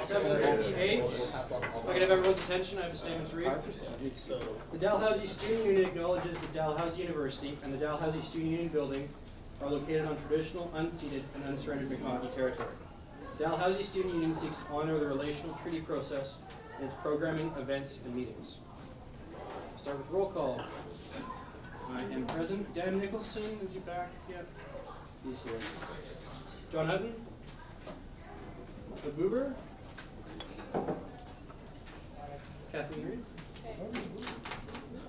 7:58. If I can have everyone's attention, I have a statement to read. The Dalhousie Student Union acknowledges that Dalhousie University and the Dalhousie Student Union building are located on traditional, unceded, and unsurrendered Mi'kmaq territory. Dalhousie Student Union seeks to honor the relational treaty process in its programming, events, and meetings. I'll start with roll call. I am present. Dan Nicholson, is he back yet? He's here. John Hutton? The Boober? Kathleen Reed?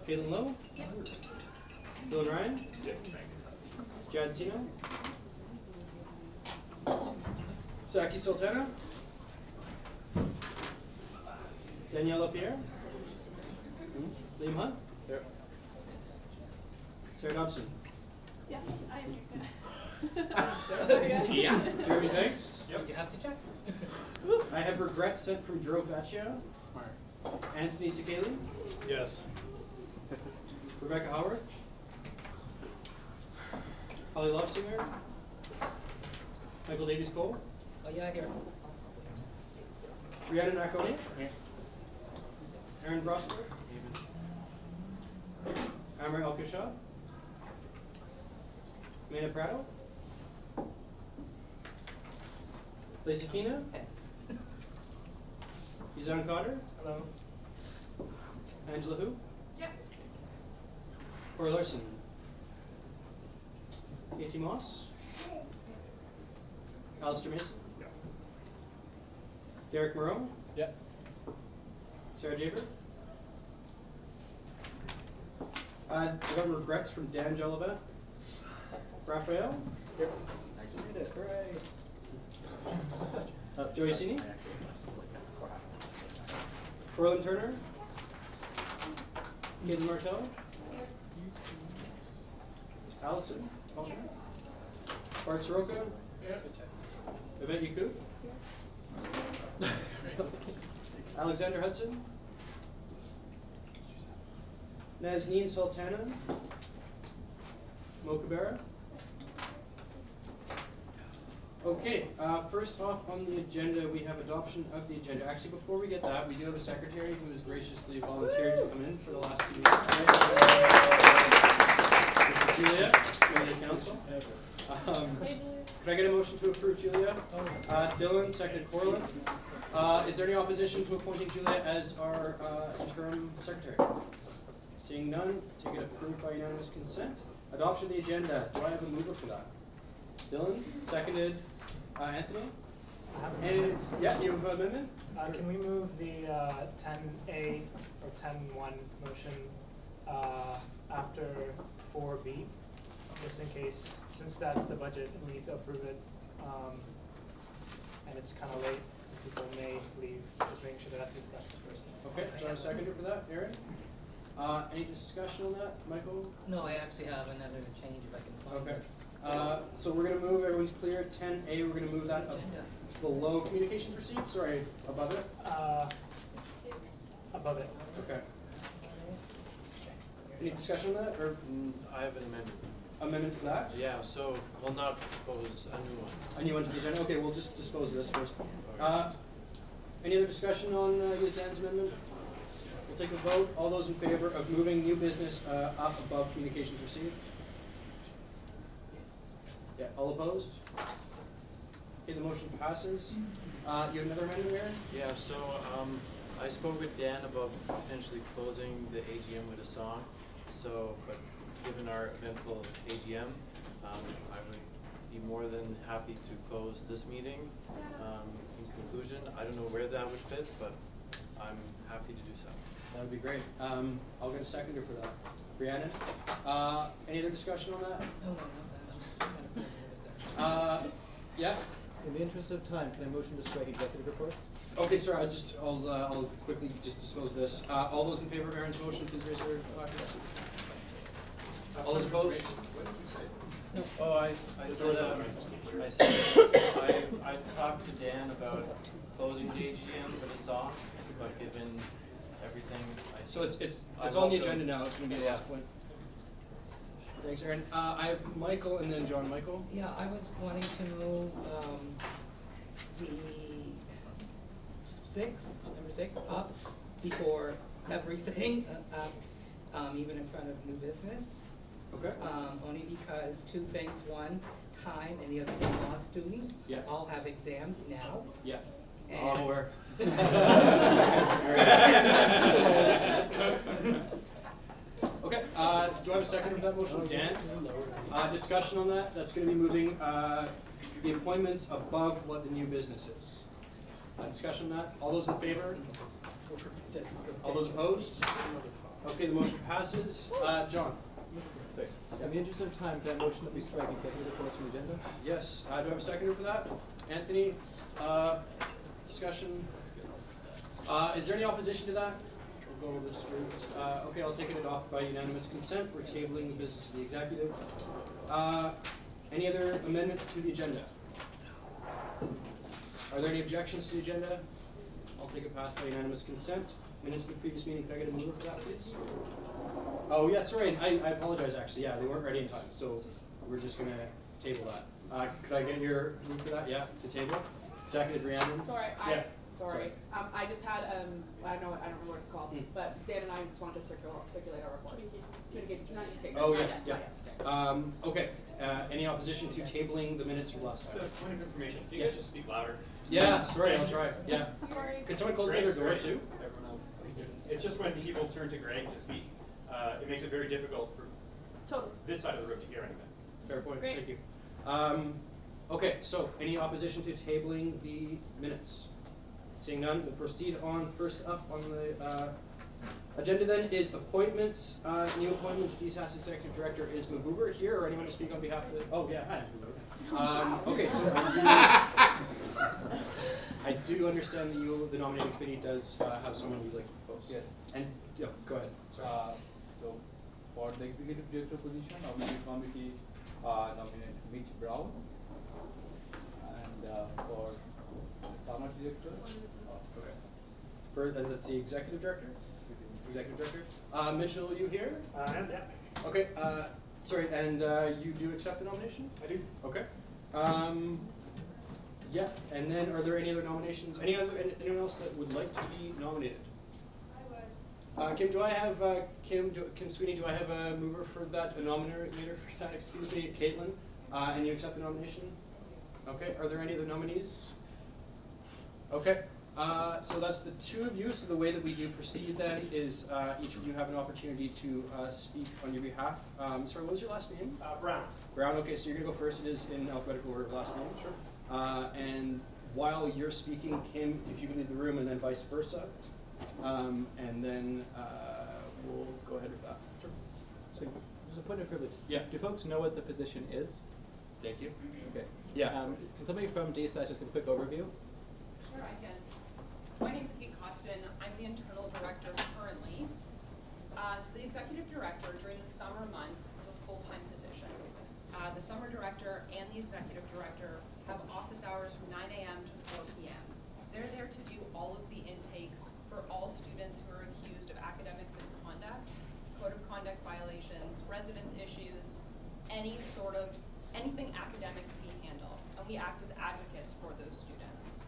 Caitlin Lowe? Dylan Ryan? Jad Sino? Saki Sultana? Danielle Pierre? Liam Hunt? Yep. Sarah Dobson? Yeah, I am here. Sorry, guys. Yeah. Jeremy Banks? Yep. You have to check. I have regret sent from Drew Vaccio. Smart. Anthony Sekeli? Yes. Rebecca Howard? Holly Lovesinger? Michael Davies Cole? Oh yeah, here. Rhiannon Narconi? Aaron Brosler? Amr Al-Kashab? Mena Prado? Lacey Kina? Yuzan Cotter? Hello. Angela Hu? Yep. Corey Larson? Casey Moss? Alistair Mason? Derek Moreau? Yep. Sarah Jaber? I got regrets from Dan Jolivet. Raphael? Yep. Actually did it, hooray. Joey Sini? Corlin Turner? Caden Martel? Allison? Bart Soroka? Yvette Yakub? Alexander Hudson? Nazneen Sultana? Mo Cabrera? Okay, first off on the agenda, we have adoption of the agenda. Actually, before we get that, we do have a secretary who has graciously volunteered to come in for the last few meetings. This is Julia, member of the council. Could I get a motion to approve Julia? Dylan, seconded Corlin. Is there any opposition to appointing Julia as our interim secretary? Seeing none, take it approved by unanimous consent. Adoption of the agenda. Do I have a mover for that? Dylan, seconded. Anthony? And yeah, you have an amendment? Can we move the 10A or 10.1 motion after 4B, just in case, since that's the budget, we need to approve it, and it's kind of late, people may leave, just making sure that's discussed first. Okay, do I have a seconder for that? Aaron? Any discussion on that? Michael? No, I actually have another change if I can find Okay. it. So we're going to move, everyone's clear, 10A, we're going to move that up below communications received, sorry, above it? Above it. Okay. Any discussion on that, or I have an amendment. amendment to that? Yeah, so we'll not propose a new one. A new one to the agenda? Okay, we'll just dispose of this first. Any other discussion on Yazan's amendment? We'll take a vote. All those in favor of moving new business up above communications received? Yeah, all opposed? Okay, the motion passes. You have another amendment, Aaron? Yeah, so I spoke with Dan about potentially closing the AGM with a song. So, but given our eventful AGM, I would be more than happy to close this meeting. In conclusion, I don't know where that would fit, but I'm happy to do so. That would be great. I'll get a seconder for that. Rhiannon? Any other discussion on that? No, I'm just trying to put it there. Yeah? In the interest of time, can I motion to strike executive reports? Okay, sorry, I'll quickly just dispose of this. All those in favor of Aaron's motion, please raise your flags. All those opposed? Oh, I said, I talked to Dan about closing the AGM with a song, but given everything, So it's on the agenda now. It's going to be the last point. Thanks, Aaron. I have Michael and then John. Michael. Yeah, I was wanting to move the number six, up before everything, even in front of new business. Okay. Only because two things, one, time, and the other thing, law students Yeah. all have exams now. Yeah. And I'm aware. Okay, do I have a second for that motion? Dan? Discussion on that, that's gonna be moving, the appointments above what the new business is. Discussion on that, all those in favor? All those opposed? Okay, the motion passes. John? Sorry. In the interest of time, can I motion that we strike executive reports from the agenda? Yes, do I have a seconder for that? Anthony, discussion? Is there any opposition to that? We'll go over this route. Okay, I'll take it off by unanimous consent. We're tabling the business of the executive. Any other amendments to the agenda? Are there any objections to the agenda? I'll take it passed by unanimous consent. Minutes of the previous meeting, could I get a mover for that, please? Oh, yeah, sorry, I apologize, actually, yeah, they weren't ready in time, so we're just gonna table that. Could I get your move for that? Yeah, to table? Seconded, Rhiannon? Sorry, Yeah, sorry. I just had, I don't remember what it's called, but Dan and I just wanted to circulate our reports. Communication. Okay, Oh, not yeah, yet, yeah. not yet, okay. Okay, any opposition to tabling the minutes from last time? Point of information, can you Yes. guys just speak louder? Yeah, sorry, I'll try, yeah. Sorry. Could someone close the other door too? Everyone else. It's just when people turn to Greg to speak, it makes it very difficult for Totally. this side of the room to hear anything. Fair point, Great. thank you. Okay, so any opposition to tabling the minutes? Seeing none, we'll proceed on. First up on the agenda then is appointments, new appointments. DSAS Executive Director is Mabuber here, or anyone to speak on behalf of the, oh yeah, hi. Okay, so I do understand that the nominating committee does have someone you'd like to propose. Yes. And, yeah, go ahead, sorry. So for the executive director position, nominating committee nominated Mitch Brown. And for the summer director, Okay. That's the Executive Director? Executive Director. Mitchell, you here? Yeah. Okay, sorry, and you do accept the nomination? I do. Okay. Yeah, and then are there any other nominations? Anyone else that would like to be nominated? I would. Kim, do I have, Kim Sweeney, do I have a mover for that, a nominator for that, excuse me, Caitlin? And you accept the nomination? Okay, are there any other nominees? Okay, so that's the two of you, so the way that we do proceed then is each of you have an opportunity to speak on your behalf. Sorry, what was your last name? Brown. Brown, okay, so you're gonna go first, it is in alphabetical order of last name. Sure. And while you're speaking, Kim, if you can leave the room and then vice versa. And then we'll go ahead with that. Sure. So, there's a point of privilege. Yeah. Do folks know what the position is? Thank you. Okay. Yeah. Can somebody from DSS just give a quick overview? Sure, I can. My name's Kate Costin. I'm the internal director currently. So the executive director during the summer months is a full-time position. The summer director and the executive director have office hours from 9 a.m. to 4 p.m. They're there to do all of the intakes for all students who are accused of academic misconduct, code of conduct violations, residence issues, anything academic we handle, and we act as advocates for those students.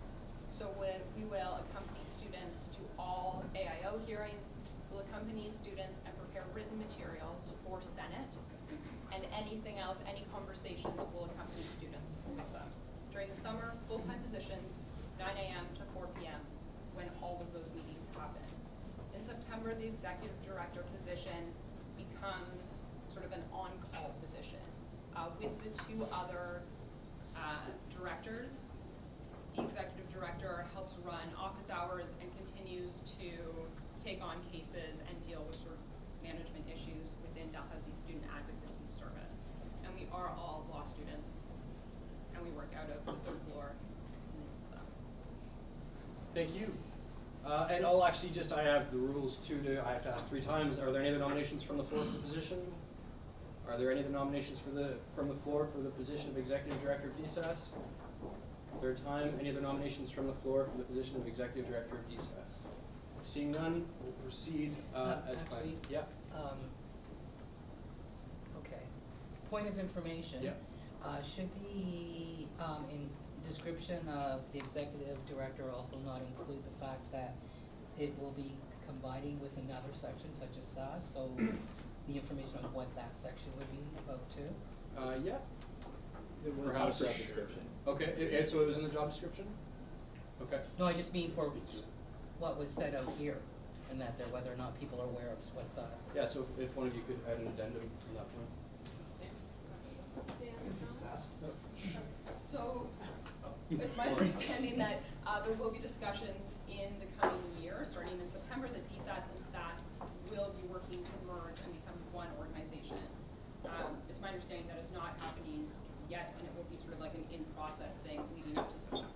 So we will accompany students to all AIO hearings, we'll accompany students and prepare written materials for Senate, and anything else, any conversations, will accompany students with them. During the summer, full-time positions, 9 a.m. to 4 p.m. when all of those meetings happen. In September, the executive director position becomes sort of an on-call position. With the two other directors, the executive director helps run office hours and continues to take on cases and deal with sort of management issues within Dalhousie Student Advocacy Service. And we are all law students, and we work out of the third floor. So. Thank you. And I'll actually I have the rules too, I have to ask 3 times. Are there any other nominations from the floor for the position? Are there any other nominations from the floor for the position of Executive Director of DSAS? Third time, any other nominations from the floor for the position of Executive Director of DSAS? Seeing none, we'll proceed as planned. Actually, Yeah. Okay. Point of information. Yeah. Should the, in description of the executive director also not include the fact that it will be combining with another section such as SAS, so the information on what that section would be about too? Yeah. It was in the Perhaps. job description. Okay, and so it was in the job description? Okay. No, I just mean for Speak to it. what was said out here, and that there, whether or not people are aware of what SAS is. Yeah, so if one of you could add an addendum to that point. So, it's my understanding that there will be discussions in the coming year, starting in September, that DSAS and SAS will be working to merge and become one organization. It's my understanding that is not happening yet, and it will be sort of like an in-process thing leading up to September.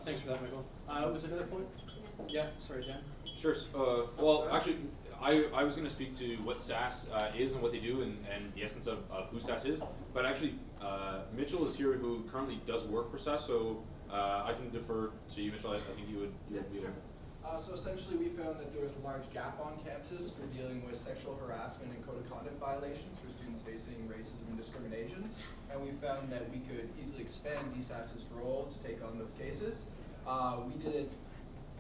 Thanks for that, Michael. Was there another point? Yeah, sorry, Dan. Sure. Well, actually, I was going to speak to what SAS is and what they do and the essence of who SAS is. But actually, Mitchell is here who currently does work for SAS, so I can defer to you, Mitchell. I think you would be able to. So essentially we found that there was a large gap on campus for dealing with sexual harassment and code of conduct violations for students facing racism and discrimination. And we found that we could easily expand DSAS's role to take on those cases. We did it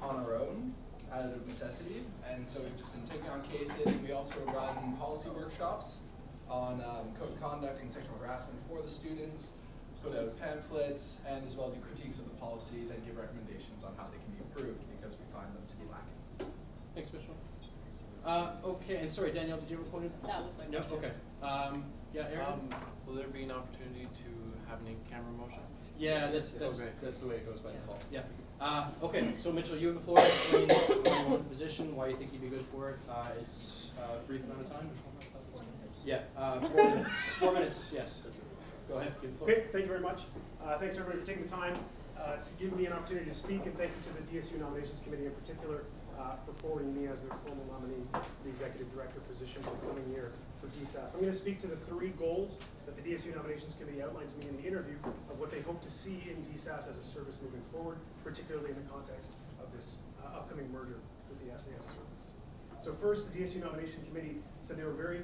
on our own out of necessity, and so we've just been taking on cases. We also run policy workshops on code of conduct and sexual harassment for the students, put out pamphlets, and as well do critiques of the policies and give recommendations on how they can be improved because we find them to be lacking. Thanks, Mitchell. Okay, and sorry, Danielle, did you have a point? That was my No, question. okay. Yeah, Aaron? Will there be an opportunity to have an in-camera motion? Yeah, that's Okay. that's the way it goes by default. Yeah. Okay, so Mitchell, you have the floor to explain why you want the position, why you think you'd be good for it. It's a brief amount of time. Yeah, 4 minutes. 4 minutes, yes. Go ahead, give the floor. Okay, thank you very much. Thanks everybody for taking the time to give me an opportunity to speak, and thank you to the DSU Nominations Committee in particular for forwarding me as their formal nominee for the Executive Director position for the coming year for DSAS. I'm going to speak to the 3 goals that the DSU Nominations Committee outlined to me in the interview of what they hope to see in DSAS as a service moving forward, particularly in the context of this upcoming merger with the SAS service. So first, the DSU Nomination Committee said they were very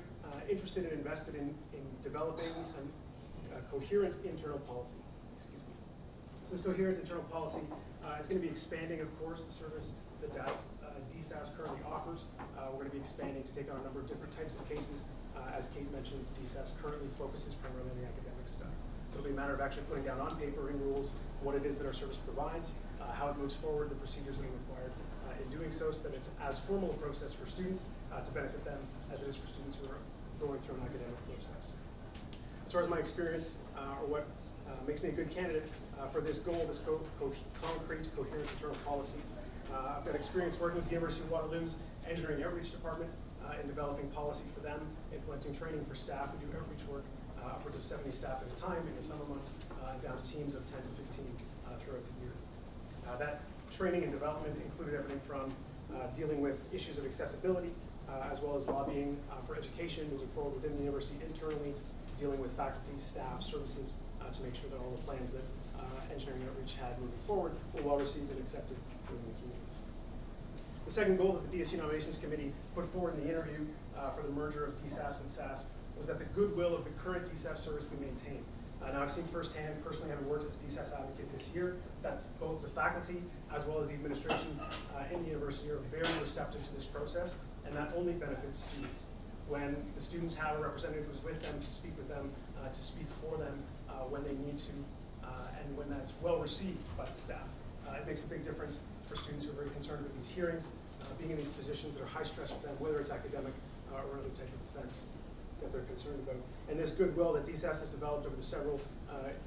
interested and invested in developing a coherent internal policy. Excuse me. So this coherent internal policy is going to be expanding, of course, the service that DSAS currently offers. We're going to be expanding to take on a number of different types of cases. As Kate mentioned, DSAS currently focuses primarily on the academic stuff. So it'll be a matter of actually putting down on paper in rules what it is that our service provides, how it moves forward, the procedures that are required in doing so that it's as formal a process for students to benefit them as it is for students who are going through an academic process. As far as my experience, or what makes me a good candidate for this goal, this concrete, coherent internal policy, I've got experience working with the University of Waterloo's Engineering Outreach Department in developing policy for them, implementing training for staff who do outreach work, upwards of 70 staff at a time in the summer months, down to teams of 10 to 15 throughout the year. That training and development included everything from dealing with issues of accessibility, as well as lobbying for education, moving forward within the university internally, dealing with faculty, staff, services, to make sure that all the plans that engineering outreach had moving forward were well received and accepted within the community. The second goal that the DSU Nominations Committee put forward in the interview for the merger of DSAS and SAS was that the goodwill of the current DSAS service be maintained. Now I've seen firsthand, personally having worked as a DSAS advocate this year, that both the faculty as well as the administration in the university are very receptive to this process, and that only benefits students. When the students have a representative who's with them to speak with them, to speak for them when they need to, and when that's well received by the staff. It makes a big difference for students who are very concerned with these hearings, being in these positions that are high stress for them, whether it's academic or other type of offense that they're concerned about. And this goodwill that DSAS has developed over the several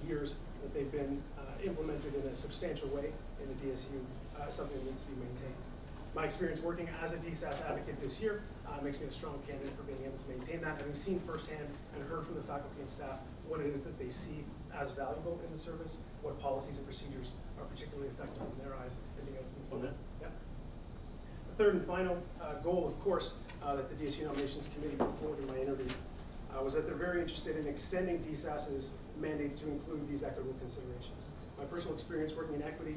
years that they've been implemented in a substantial way in the DSU is something that needs to be maintained. My experience working as a DSAS advocate this year makes me a strong candidate for being able to maintain that, having seen firsthand and heard from the faculty and staff what it is that they see as valuable in the service, what policies and procedures are particularly effective in their eyes, and being able to move forward. Yep. The third and final goal, of course, that the DSU Nominations Committee put forward in my interview was that they're very interested in extending DSAS's mandates to include these equitable considerations. My personal experience working in equity,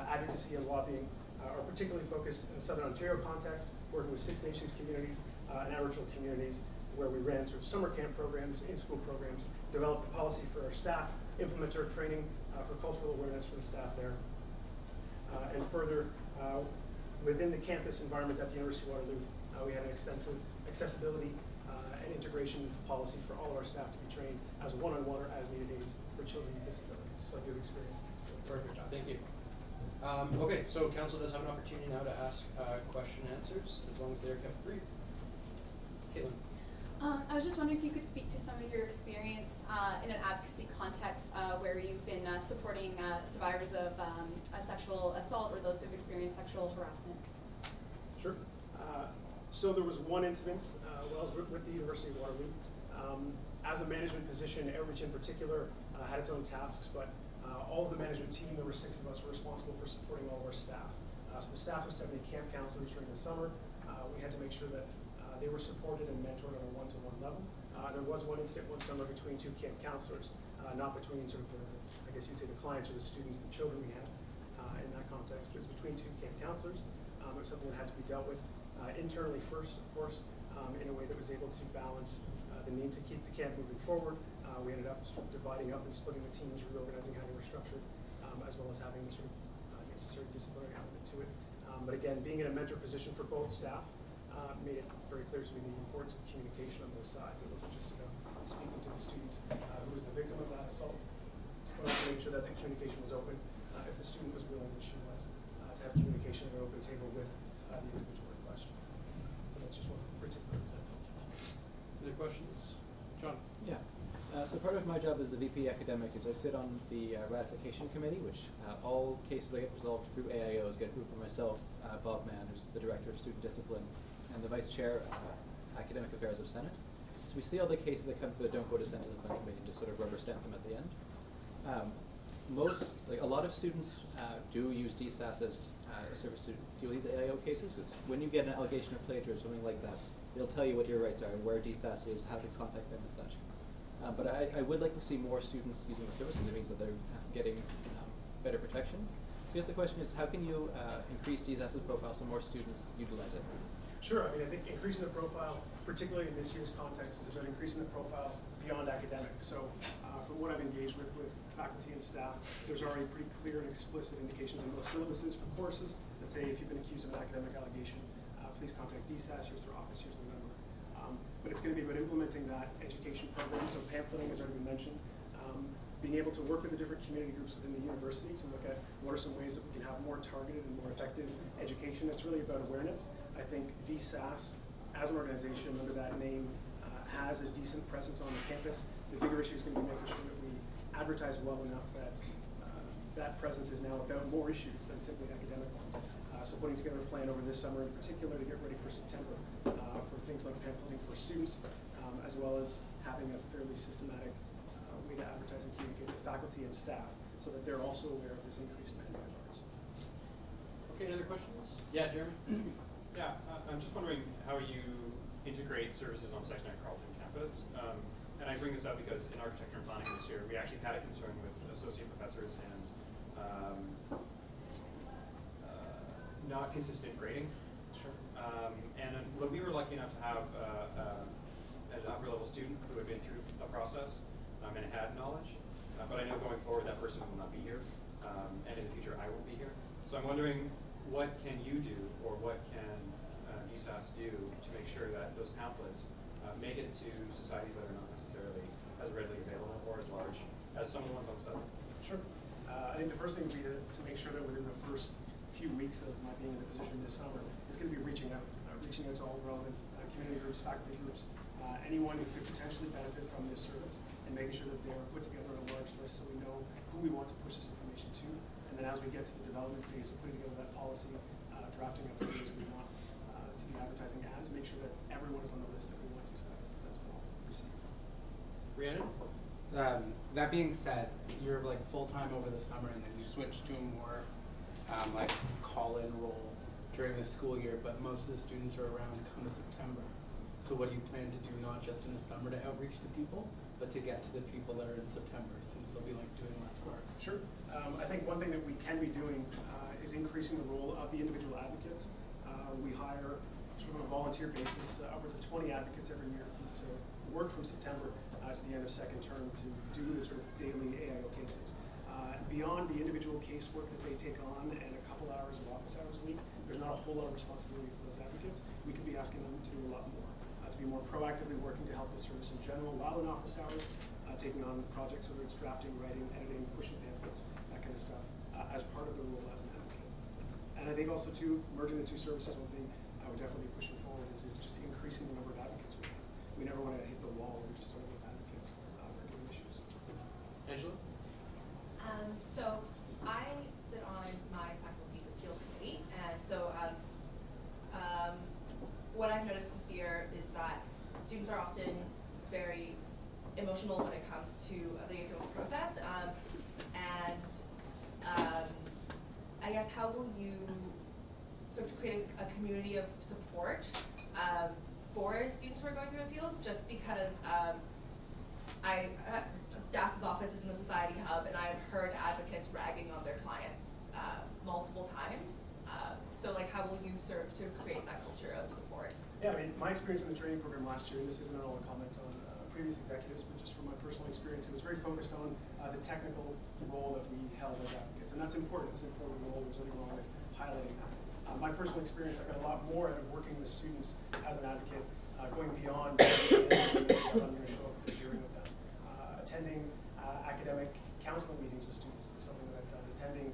advocacy, and lobbying are particularly focused in the Southern Ontario context, working with Six Nations communities in Aboriginal communities where we ran sort of summer camp programs, in-school programs, developed a policy for our staff, implemented our training for cultural awareness for the staff there. And further, within the campus environment at the University of Waterloo, we had an extensive accessibility and integration policy for all of our staff to be trained as one-on-one or as needed aids for children with disabilities. So a good experience. Perfect, thank you. Okay, so council does have an opportunity now to ask question and answers, as long as they are kept brief. Caitlin. I was just wondering if you could speak to some of your experience in an advocacy context where you've been supporting survivors of a sexual assault or those who have experienced sexual harassment. Sure. So there was one incident while I was with the University of Waterloo. As a management position, Outreach in particular had its own tasks, but all of the management team, there were 6 of us, were responsible for supporting all of our staff. So the staff of 70 camp counselors during the summer. We had to make sure that they were supported and mentored on a one-to-one level. There was one incident one summer between 2 camp counselors, not between sort of the, I guess you'd say the clients or the students, the children we had in that context. But it was between 2 camp counselors. It was something that had to be dealt with internally first, of course, in a way that was able to balance the need to keep the camp moving forward. We ended up sort of dividing up and splitting the teams, reorganizing how they were structured, as well as having the sort of necessary disciplinary element to it. But again, being in a mentor position for both staff made it very clear to me the importance of communication on both sides. It wasn't just about speaking to the student who was the victim of that assault, but also making sure that the communication was open if the student was willing, and she was, to have communication at an open table with the individual in question. So that's just one particular example. Other questions? John? Yeah. So part of my job as the VP academic is I sit on the ratification committee, which all cases that get resolved through AIOs get approved by myself, Bob Mann, who's the director of student discipline, and the vice chair, academic affairs of Senate. So we see all the cases that come through that don't go to Senate discipline committee and just sort of rubber stamp them at the end. A lot of students do use DSAS as a service to deal with these AIO cases. Because when you get an allegation of plagiarism or something like that, they'll tell you what your rights are and where DSAS is, how to contact them and such. But I would like to see more students using the service because it means that they're getting better protection. So I guess the question is, how can you increase DSAS's profile so more students utilize it? Sure. I mean, I think increasing the profile, particularly in this year's context, is about increasing the profile beyond academics. So from what I've engaged with faculty and staff, there's already pretty clear and explicit indications in most syllabuses for courses that say if you've been accused of an academic allegation, please contact DSAS, here's their office, here's the number. But it's going to be about implementing that education program. So pamphleting has already been mentioned. Being able to work with the different community groups within the university to look at what are some ways that we can have more targeted and more effective education. It's really about awareness. I think DSAS, as an organization under that name, has a decent presence on the campus. The bigger issue is going to be making sure that we advertise well enough that that presence is now about more issues than simply academic ones. So putting together a plan over this summer in particular to get ready for September for things like pamphleting for students, as well as having a fairly systematic way to advertise and communicate to faculty and staff so that they're also aware of this increased mandate of ours. Okay, any other questions? Yeah, Jeremy? Yeah, I'm just wondering how you integrate services on Section 9 Carleton campus. And I bring this up because in architecture and planning this year, we actually had a concern with associate professors and not consistent grading. Sure. And when we were lucky enough to have an upper level student who had been through a process and had knowledge, but I know going forward that person will not be here, and in the future I won't be here. So I'm wondering, what can you do, or what can DSAS do to make sure that those pamphlets make it to societies that are not necessarily as readily available or as large as some of the ones on study? Sure. I think the first thing would be to make sure that within the first few weeks of my being in the position this summer, is going to be reaching out to all relevant community groups, faculty groups, anyone who could potentially benefit from this service, and making sure that they're put together on a large list so we know who we want to push this information to. And then as we get to the development phase of putting together that policy, drafting up pages we want to be advertising as, make sure that everyone is on the list that we want to, so that's what I'll receive. Rhiannon? That being said, you're like full-time over the summer and then you switch to a more like call-in role during the school year, but most of the students are around come September. So what do you plan to do, not just in the summer to outreach to people, but to get to the people that are in September, since they'll be like doing less work? Sure. I think one thing that we can be doing is increasing the role of the individual advocates. We hire sort of on a volunteer basis, upwards of 20 advocates every year to work from September to the end of second term to do the sort of daily AIO cases. Beyond the individual casework that they take on and a couple hours of office hours a week, there's not a whole lot of responsibility for those advocates. We could be asking them to do a lot more, to be more proactively working to help the service in general while in office hours, taking on projects, whether it's drafting, writing, editing, pushing pamphlets, that kind of stuff, as part of their role as an advocate. And I think also too, merging the two services, one thing I would definitely be pushing forward is just increasing the number of advocates we have. We never want to hit the wall when we're just talking about advocates for given issues. Angela? So I sit on my faculty's appeals committee, and so what I've noticed this year is that students are often very emotional when it comes to the appeals process, I guess how will you sort of create a community of support for students who are going through appeals? Just because DAS's office is in the Society Hub, and I've heard advocates ragging on their clients multiple times. So like, how will you serve to create that culture of support? Yeah, I mean, my experience in the training program last year, and this isn't at all a comment on previous executives, but just from my personal experience, it was very focused on the technical role that we held as advocates, and that's important. It's an important role. There's nothing wrong with highlighting that. My personal experience, I got a lot more out of working with students as an advocate, going beyond I'm going to show up at the hearing with them. Attending academic counseling meetings with students is something that I've done. Attending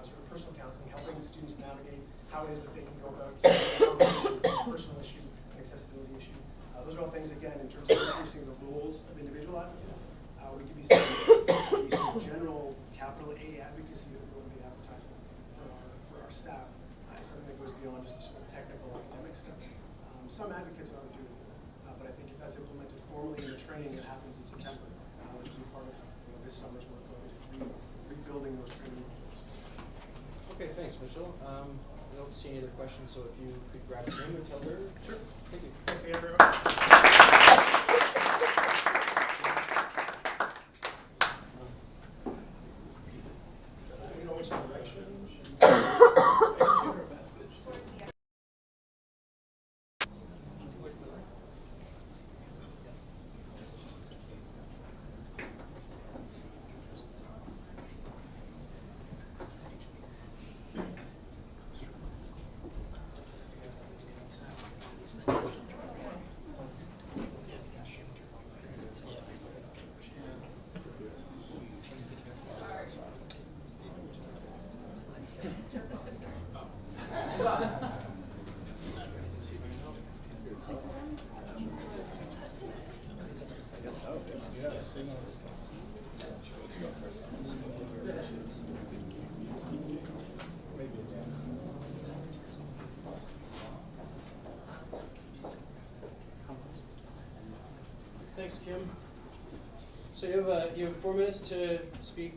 sort of personal counseling, helping the students navigate how it is that they can go about a personal issue, an accessibility issue. Those are all things, again, in terms of increasing the roles of individual advocates. We could be saying the sort of general capital A advocacy that we're going to be advertising for our staff is something that goes beyond just the sort of technical academic stuff. Some advocates are doing it, but I think if that's implemented formally in the training that happens in September, which will be part of this summer's workload, is rebuilding those training modules. Okay, thanks, Mitchell. I don't see any other questions, so if you could grab a name and tell her. Sure. Thank you. Thanks again, everyone. You know which direction? Thanks, Kim. So you have 4 minutes to speak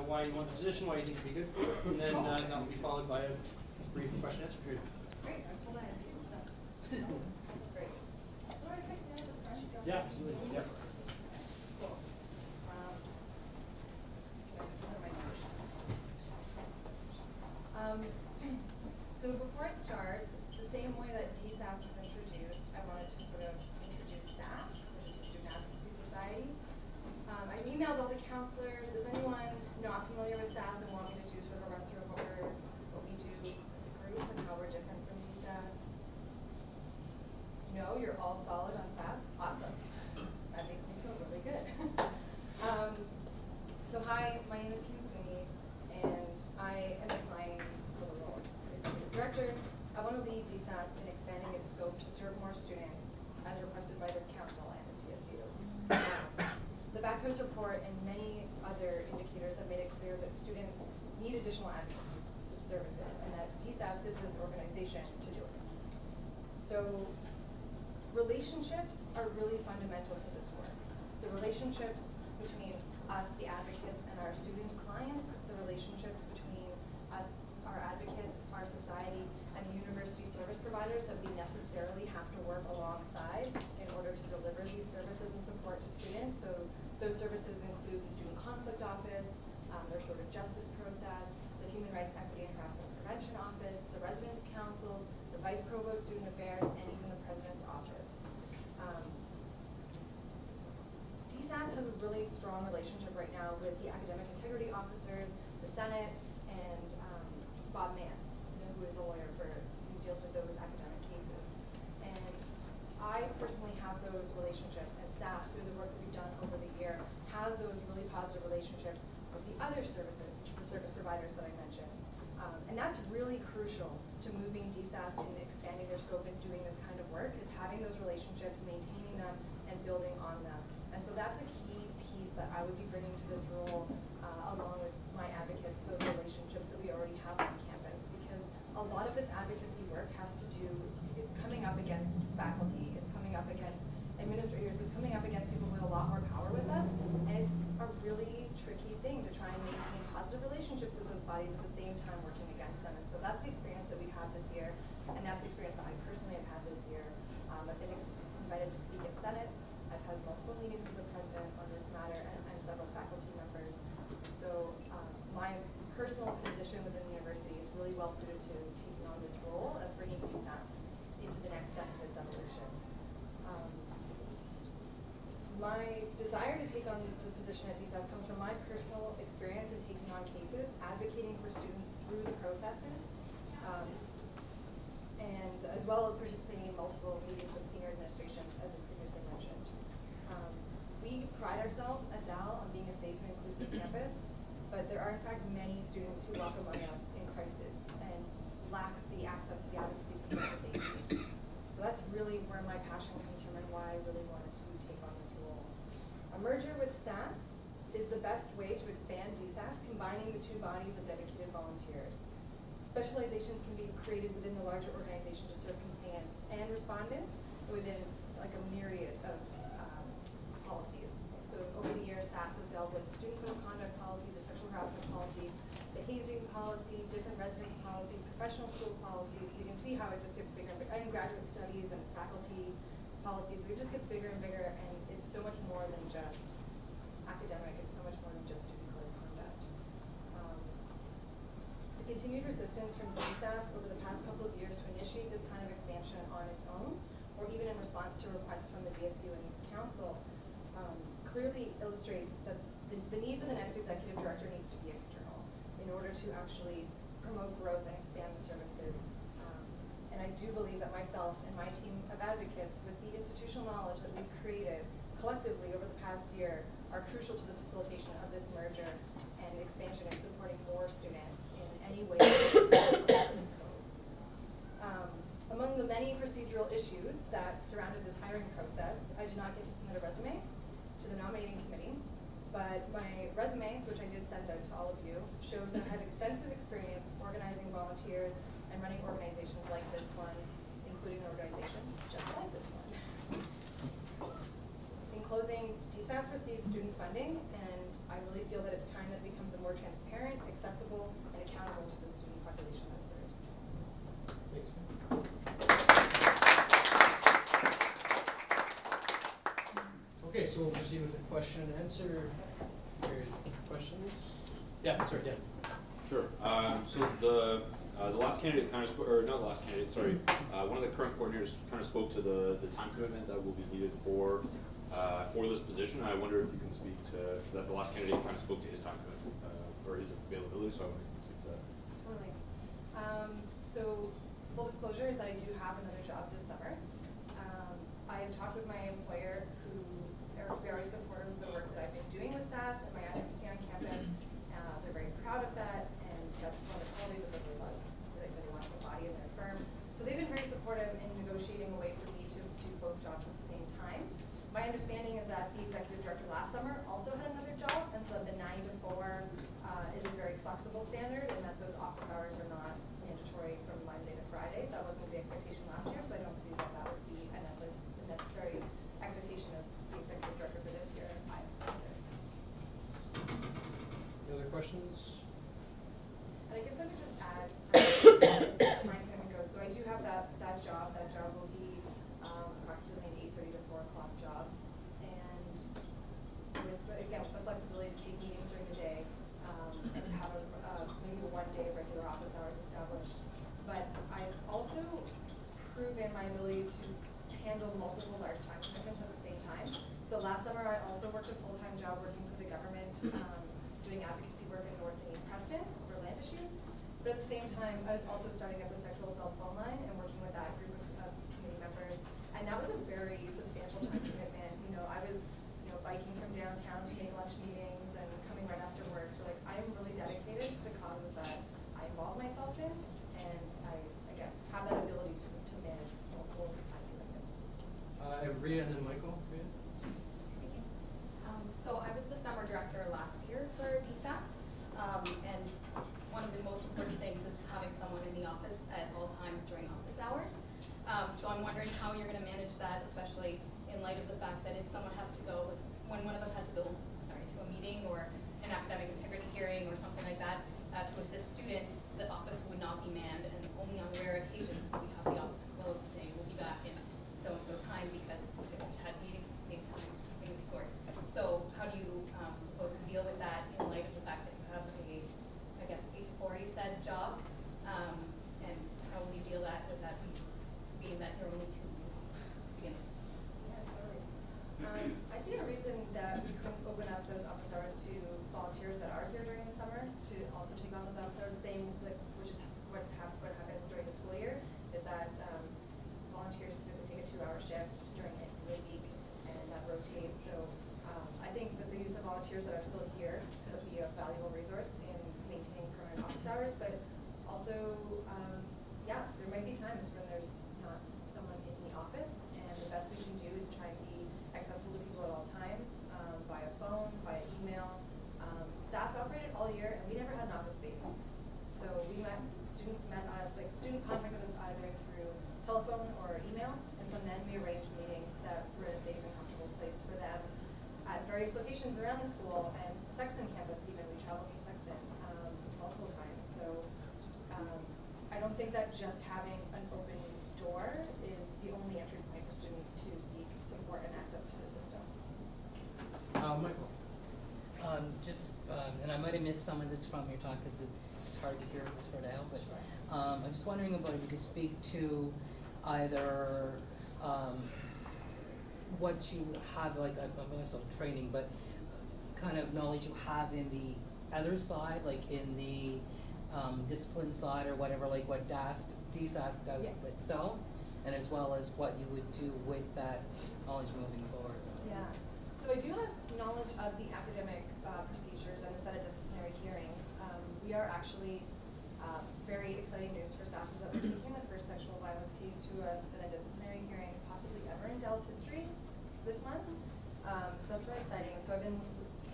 why you want the position, why you think it'd be good for it, and then that will be followed by a brief question and answer period. Great. I was told I had 2, so that's great. So are you guys doing the front? Yeah, absolutely. Yeah. Cool. So these are my notes. So before I start, the same way that DSAS was introduced, I wanted to sort of introduce SAS, which is the Student Advocacy Society. I emailed all the counselors. Is anyone not familiar with SAS and want me to do sort of a run through of what we do as a group and how we're different from DSAS? No, you're all solid on SAS? Awesome. That makes me feel really good. So hi, my name is Kim Sweeney, and I am applying for the role of Executive Director. I want to lead DSAS in expanding its scope to serve more students as requested by this council and the DSU. The Backhouse report and many other indicators have made it clear that students need additional advocacy services and that DSAS is this organization to do it. So relationships are really fundamental to this work. The relationships between us, the advocates, and our student clients, the relationships between us, our advocates, our society, and the university service providers that we necessarily have to work alongside in order to deliver these services and support to students. So those services include the Student Conflict Office, their sort of justice process, the Human Rights, Equity, and Harassment Prevention Office, the Residence Councils, the Vice Provost Student Affairs, and really strong relationship right now with the academic integrity officers, the Senate, and Bob Mann, who is the lawyer who deals with those academic cases. And I personally have those relationships, and SAS, through the work that we've done over the year, has those really positive relationships with the other services, the service providers that I mentioned. And that's really crucial to moving DSAS and expanding their scope and doing this kind of work, is having those relationships, maintaining them, and building on them. And so that's a key piece that I would be bringing to this role, along with my advocates, those relationships that we already have on campus. Because a lot of this advocacy work has to do, it's coming up against faculty, it's coming up against administrators, it's coming up against people with a lot more power with us, and it's a really tricky thing to try and maintain positive relationships with those bodies at the same time working against them. And so that's the experience that we've had this year, and that's the experience that I personally have had this year. I've been invited to speak at Senate. I've had multiple meetings with the president on this matter and several faculty members. So my personal position within the university is really well suited to taking on this role of bringing DSAS into the next step of its evolution. My desire to take on the position at DSAS comes from my personal experience in taking on cases, advocating for students through the processes, and as well as participating in multiple meetings with senior administration, as I previously mentioned. We pride ourselves at Dal on being a safe and inclusive campus, but there are in fact many students who walk among us in crisis and lack the access to the advocacy support that they need. So that's really where my passion comes from and why I really wanted to take on this role. A merger with SAS is the best way to expand DSAS, combining the two bodies of dedicated volunteers. Specializations can be created within the larger organization to serve complainants and respondents within like a myriad of policies. So over the years, SAS has dealt with the student code of conduct policy, the sexual harassment policy, the hazing policy, different residence policies, professional school policies. So you can see how it just gets bigger and bigger, and graduate studies and faculty policies. So it just gets bigger and bigger, and it's so much more than just academic. It's so much more than just student code of conduct. The continued resistance from DSAS over the past couple of years to initiate this kind of expansion on its own, or even in response to requests from the DSU and East Council, clearly illustrates that the need for the next executive director needs to be external in order to actually promote growth and expand the services. And I do believe that myself and my team of advocates, with the institutional knowledge that we've created collectively over the past year, are crucial to the facilitation of this merger and expansion and supporting more students in any way. Among the many procedural issues that surrounded this hiring process, I did not get to submit a resume to the nominating committee, but my resume, which I did send out to all of you, shows that I have extensive experience organizing volunteers and running organizations like this one, including an organization just like this one. In closing, DSAS receives student funding, and I really feel that it's time that it becomes a more transparent, accessible, and accountable to the student population that it serves. Thanks. Okay, so we'll proceed with the question and answer period. Questions? Yeah, sorry, Dan. Sure. So the last candidate kind of spoke, or not the last candidate, sorry. One of the current coordinators kind of spoke to the time commitment that will be needed for this position. I wonder if you can speak to that. The last candidate kind of spoke to his time commitment or his availability, so I wonder if you can speak to that. Totally. So full disclosure is that I do have another job this summer. I have talked with my employer, who are very supportive of the work that I've been doing with SAS and my advocacy on campus. They're very proud of that, and that's one of the qualities that they want to embody in their firm. So they've been very supportive in negotiating a way for me to do both jobs at the same time. My understanding is that the executive director last summer also had another job, and so the 9 to 4 is a very flexible standard, and that those office hours are not mandatory from Monday to Friday. That wasn't the expectation last year, so I don't see that that would be a necessary expectation of the executive director for this year either. Any other questions? And I guess I would just add, as time commitment goes, so I do have that job. That job will be approximately an 8:30 to 4 o'clock job, and with the flexibility to take meetings during the day, and to have maybe a 1 day regular office hours established. But I also last summer, I also worked a full-time job working for the government, doing advocacy work in North and East Preston over land issues. But at the same time, I was also starting up the sexual assault phone line and working with that group of community members. And that was a very substantial time commitment. You know, I was, you know, biking from downtown to make lunch meetings and coming right after work. So like, I'm really dedicated to the causes that I involve myself in, and I, again, have that ability to manage multiple time commitments. I have Rhea and then Michael. Rhea? So I was the summer director last year for DSAS, and one of the most important things is having someone in the office at all times during office hours. So I'm wondering how you're going to manage that, especially in light of the fact that if someone has to go, when one of us had to go, to a meeting or an academic integrity hearing or something like that, to assist students, the office would not be manned, and only on rare occasions would we have the office closed saying we'll be back in so-and-so time because we had meetings at the same time, something of the sort. So how do you propose to deal with that in light of the fact that you have a, I guess, 8 to 4 you said, job, and how will you deal with that being that you're only 2 in the office to begin with? Yeah, totally. I see no reason that we couldn't open up those office hours to volunteers that are here during the summer to also take on those office hours. Same, like, which is what happens during the school year, is that volunteers typically take a 2-hour shift during midweek, and that rotates. So I think that the use of volunteers that are still here could be a valuable resource in maintaining permanent office hours, but also, yeah, there might be times when there's not someone in the office, and the best we can do is try and be accessible to people at all times, via phone, via email. SAS operated all year, and we never had an office space. So students contacted us either through telephone or email, and from then we arranged meetings that were a safe and comfortable place for them at various locations around the school, and the Sexton campus even. We traveled to Sexton multiple times. So I don't think that just having an open door is the only entry point for students to seek support and access to the system. Michael. And I might have missed some of this from your talk because it's hard to hear this right now, but I'm just wondering about if you could speak to either what you have, like, I'm also training, but kind of knowledge you have in the other side, like in the discipline side or whatever, like what DSAS does itself, and as well as what you would do with that knowledge moving forward. Yeah. So I do have knowledge of the academic procedures and the set of disciplinary hearings. We are actually, very exciting news for SAS is that we're taking the first sexual violence case to us in a disciplinary hearing possibly ever in Dell's history this month. So that's really exciting. So I've been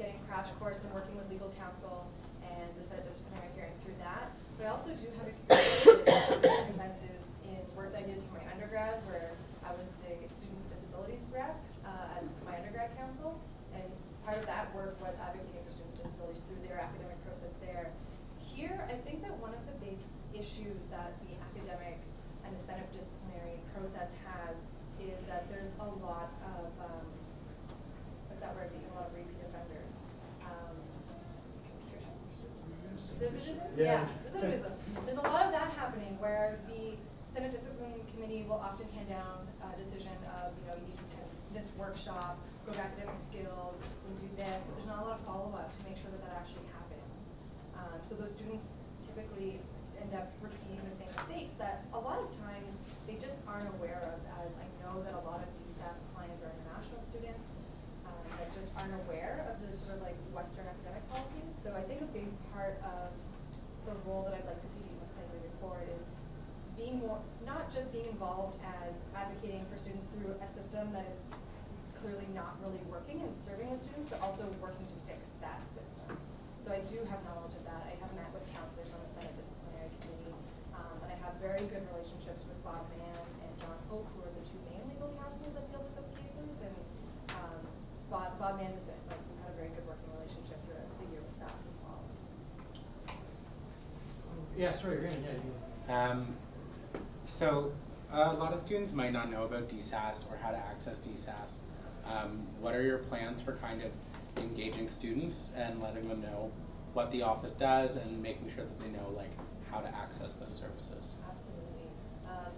getting a crash course and working with legal counsel and the set of disciplinary hearing through that. But I also do have experience in offenses in work that I did through my undergrad, where I was the student with disabilities rep at my undergrad council, and part of that work was advocating for students with disabilities through their academic process there. Here, I think that one of the big issues that the academic and the Senate disciplinary process has is that there's a lot of, what's that word, a lot of repeat offenders. Recidivism? Yeah. Recidivism. There's a lot of that happening where the Senate Discipline Committee will often hand down a decision of, you need to attend this workshop, go to academic skills, and do this, but there's not a lot of follow-up to make sure that that actually happens. So those students typically end up repeating the same mistakes that a lot of times they just aren't aware of, as I know that a lot of DSAS clients are international students that just aren't aware of the sort of like Western academic policies. So I think a big part of the role that I'd like to see DSAS play moving forward is being more, not just being involved as advocating for students through a system that is clearly not really working and serving the students, but also working to fix that system. So I do have knowledge of that. I have met with counselors on the Senate Disciplinary Committee, and I have very good relationships with Bob Mann and John Hope, who are the 2 main legal counsels that deal with those cases. And Bob Mann has been, we've had a very good working relationship through the year with SAS as well. Yeah, sorry, Rhiannon, So a lot of students might not know about DSAS or how to access DSAS. What are your plans for kind of engaging students and letting them know what the office does and making sure that they know how to access those services? Absolutely.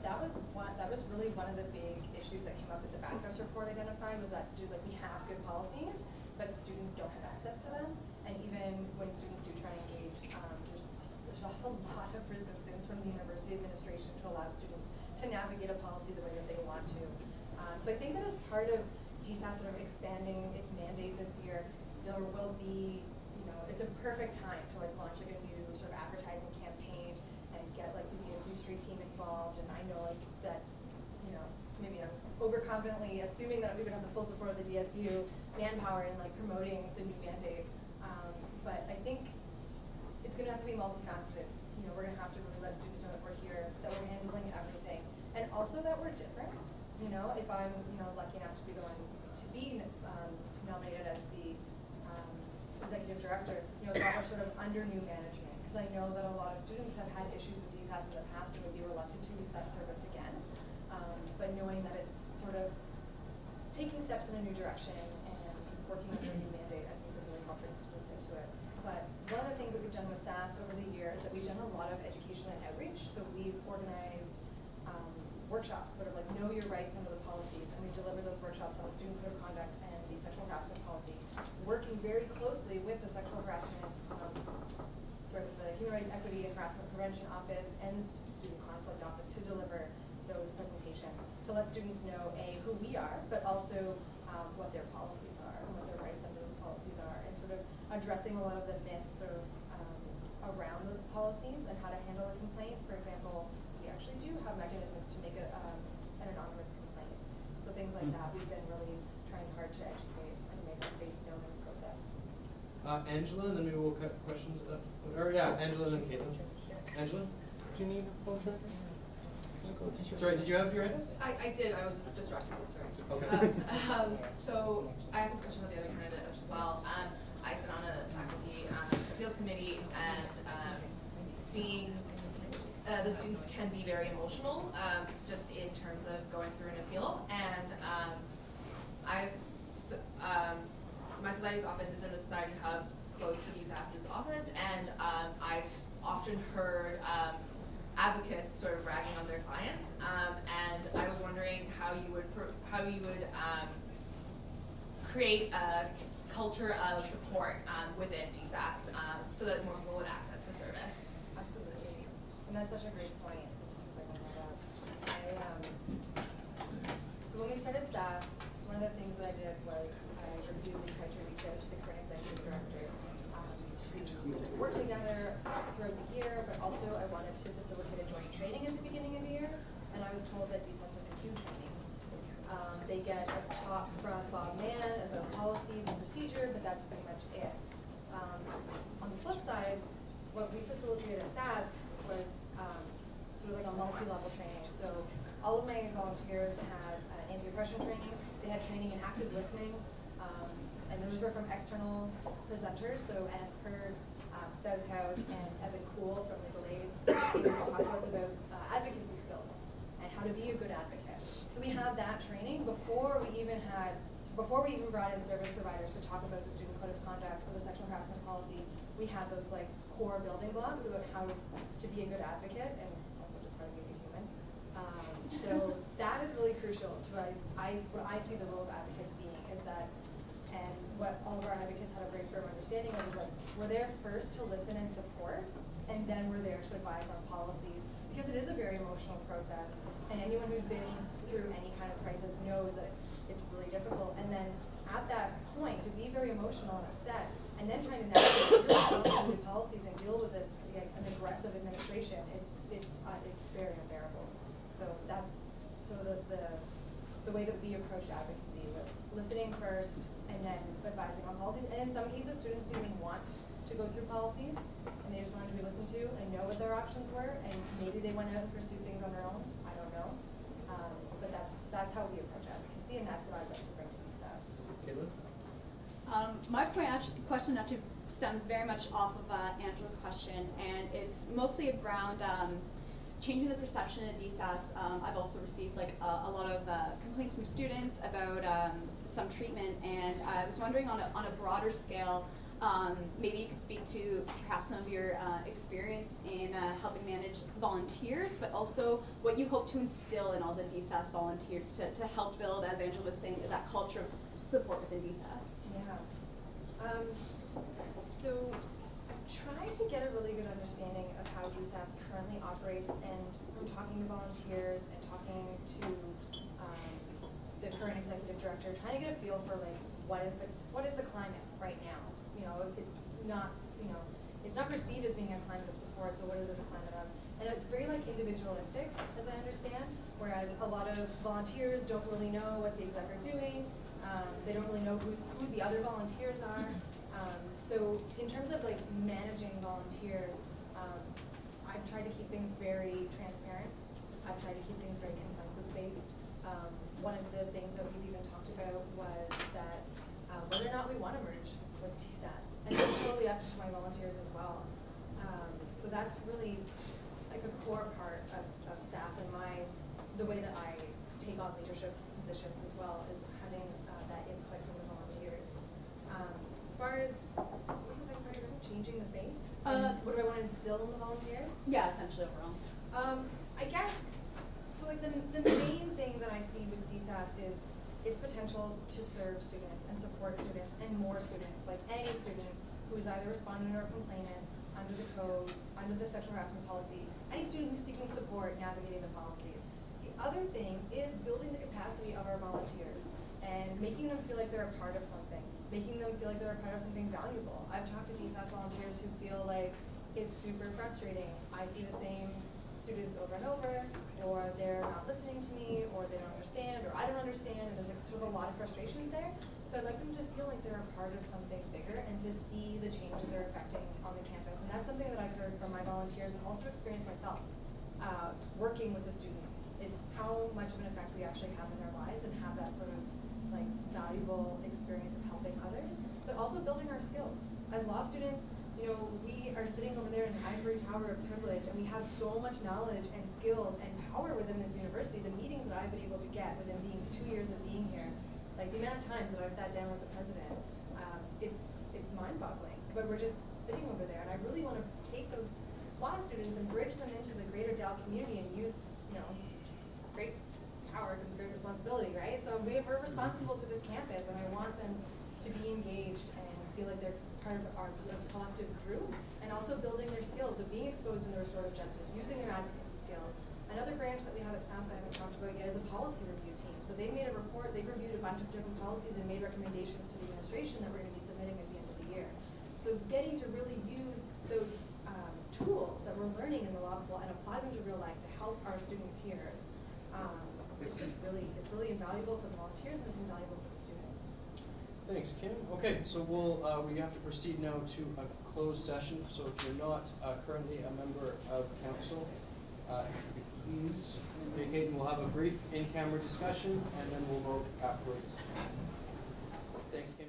That was really one of the big issues that came up with the backhouse report identifying, was that we have good policies, but students don't have access to them. And even when students do try to engage, there's a whole lot of resistance from the university administration to allow students to navigate a policy the way that they want to. So I think that as part of DSAS sort of expanding its mandate this year, there will be, it's a perfect time to launch a new sort of advertising campaign and get the DSU street team involved. And I know that, maybe I'm overconfidently assuming that we would have the full support of the DSU manpower in promoting the new mandate. But I think it's going to have to be multifaceted. We're going to have to really let students know that we're here, that we're handling everything, and also that we're different. If I'm lucky enough to be the one to be nominated as the executive director, that we're sort of under new management, because I know that a lot of students have had issues with DSAS in the past and would be reluctant to use that service again. But knowing that it's sort of taking steps in a new direction and working under a new mandate, I think would really help bring students into it. But one of the things that we've done with SAS over the years is that we've done a lot of education and outreach. So we've organized workshops, sort of know your rights under the policies, and we deliver those workshops on the student code of conduct and the sexual harassment policy, working very closely with the sexual harassment, with the Human Rights Equity and Harassment Prevention Office and the Student Conflict Office to deliver those presentations, to let students know, A, who we are, but also what their policies are and what their rights under those policies are, and sort of addressing a lot of the myths around the policies and how to handle a complaint. For example, we actually do have mechanisms to make an anonymous complaint. So things like that, we've been really trying hard to educate and make our face known in the process. Angela, and then maybe we'll cut questions. Angela and then Caitlin. Angela? Do you need a phone charger? Sorry, did you have your hand? I did, I was just distracted, sorry. Okay. So I asked this question of the other candidate as well. I sit on a faculty appeals committee, and seeing the students can be very emotional, just in terms of going through an appeal. And my society's office is in the society hubs close to DSAS's office, and I've often heard advocates sort of ragging on their clients, and I was wondering how you would create a culture of support within DSAS, so that more people would access the service. Absolutely, and that's such a great point. So when we started SAS, one of the things that I did was I repeatedly tried to reach out to the current executive director to work together throughout the year, but also I wanted to facilitate a joint training at the beginning of the year, and I was told that DSAS doesn't do training. They get a talk from Bob Mann about policies and procedure, but that's pretty much it. On the flip side, what we facilitated at SAS was sort of a multi-level training. So all of my volunteers had anti-oppression training. They had training in active listening, and those were from external presenters. So Ennis Purd, South House, and Evan Kuhl from Legal Aid came to talk to us about advocacy skills and how to be a good advocate. So we had that training before we even brought in service providers to talk about the student code of conduct or the sexual harassment policy. We had those core building blocks about how to be a good advocate and also just how to be a human. So that is really crucial to what I see the role of advocates being is that, and what all of our advocates had a very firm understanding of is we're there first to listen and support, and then we're there to advise on policies, because it is a very emotional process, and anyone who's been through any kind of crisis knows that it's really difficult. And then at that point, to be very emotional and upset, and then trying to navigate through policies and deal with an aggressive administration, it's very unbearable. So that's sort of the way that we approached advocacy, was listening first and then advising on policies. And in some cases, students didn't even want to go through policies, and they just wanted to be listened to and know what their options were, and maybe they went out and pursued things on their own. I don't know. But that's how we approach advocacy, and that's what I'd like to bring to DSAS. Caitlin? My question actually stems very much off of Angela's question, and it's mostly around changing the perception at DSAS. I've also received a lot of complaints from students about some treatment, and I was wondering on a broader scale, Maybe you could speak to perhaps some of your experience in helping manage volunteers, but also what you hope to instill in all the DSAS volunteers to help build, as Angela was saying, that culture of support within DSAS. Yeah. So I've tried to get a really good understanding of how DSAS currently operates, and from talking to volunteers and talking to the current executive director, trying to get a feel for like what is the climate right now. You know, it's not perceived as being a climate of support. So what is it a climate of? And it's very like individualistic, as I understand. Whereas a lot of volunteers don't really know what the exec are doing. They don't really know who the other volunteers are. So in terms of like managing volunteers, I've tried to keep things very transparent. I've tried to keep things very consensus based. One of the things that we've even talked about was that whether or not we want to merge with TSAS, and it's totally up to my volunteers as well. So that's really like a core part of SAS and the way that I take on leadership positions as well, is having that input from the volunteers. As far as, what was the second part of your question? Changing the face? What do I want to instill in the volunteers? Yeah, essentially overall. I guess, so like the main thing that I see with DSAS is its potential to serve students and support students and more students, like any student who is either respondent or complainant under the code, under the sexual harassment policy, any student who's seeking support navigating the policies. The other thing is building the capacity of our volunteers and making them feel like they're a part of something, making them feel like they're a part of something valuable. I've talked to DSAS volunteers who feel like it's super frustrating. I see the same students over and over, or they're not listening to me, or they don't understand, or I don't understand, and there's like sort of a lot of frustrations there. So I'd like them to just feel like they're a part of something bigger and to see the change that they're affecting on the campus. And that's something that I've heard from my volunteers and also experienced myself, working with the students, is how much of an effect we actually have in their lives and have that sort of like valuable experience of helping others, but also building our skills. As law students, you know, we are sitting over there in an ivory tower of privilege, and we have so much knowledge and skills and power within this university. The meetings that I've been able to get within being 2 years of being here, like the amount of times that I've sat down with the president, it's mind-boggling. But we're just sitting over there, and I really want to take those law students and bridge them into the greater Dell community and use, you know, great power comes great responsibility, right? So we're responsible to this campus, and I want them to be engaged and feel like they're part of our collective crew, and also building their skills, so being exposed in the restorative justice, using their advocacy skills. Another branch that we have at SAS I haven't talked about yet is a policy review team. So they made a report, they reviewed a bunch of different policies and made recommendations to the administration that we're going to be submitting at the end of the year. So getting to really use those tools that we're learning in the law school and apply them to real life to help our student peers, it's really invaluable for the volunteers, and it's invaluable for the students. Thanks, Kim. Okay, so we have to proceed now to a closed session. So if you're not currently a member of council, please indicate, and we'll have a brief in-camera discussion, and then we'll vote afterwards. Thanks, Kim.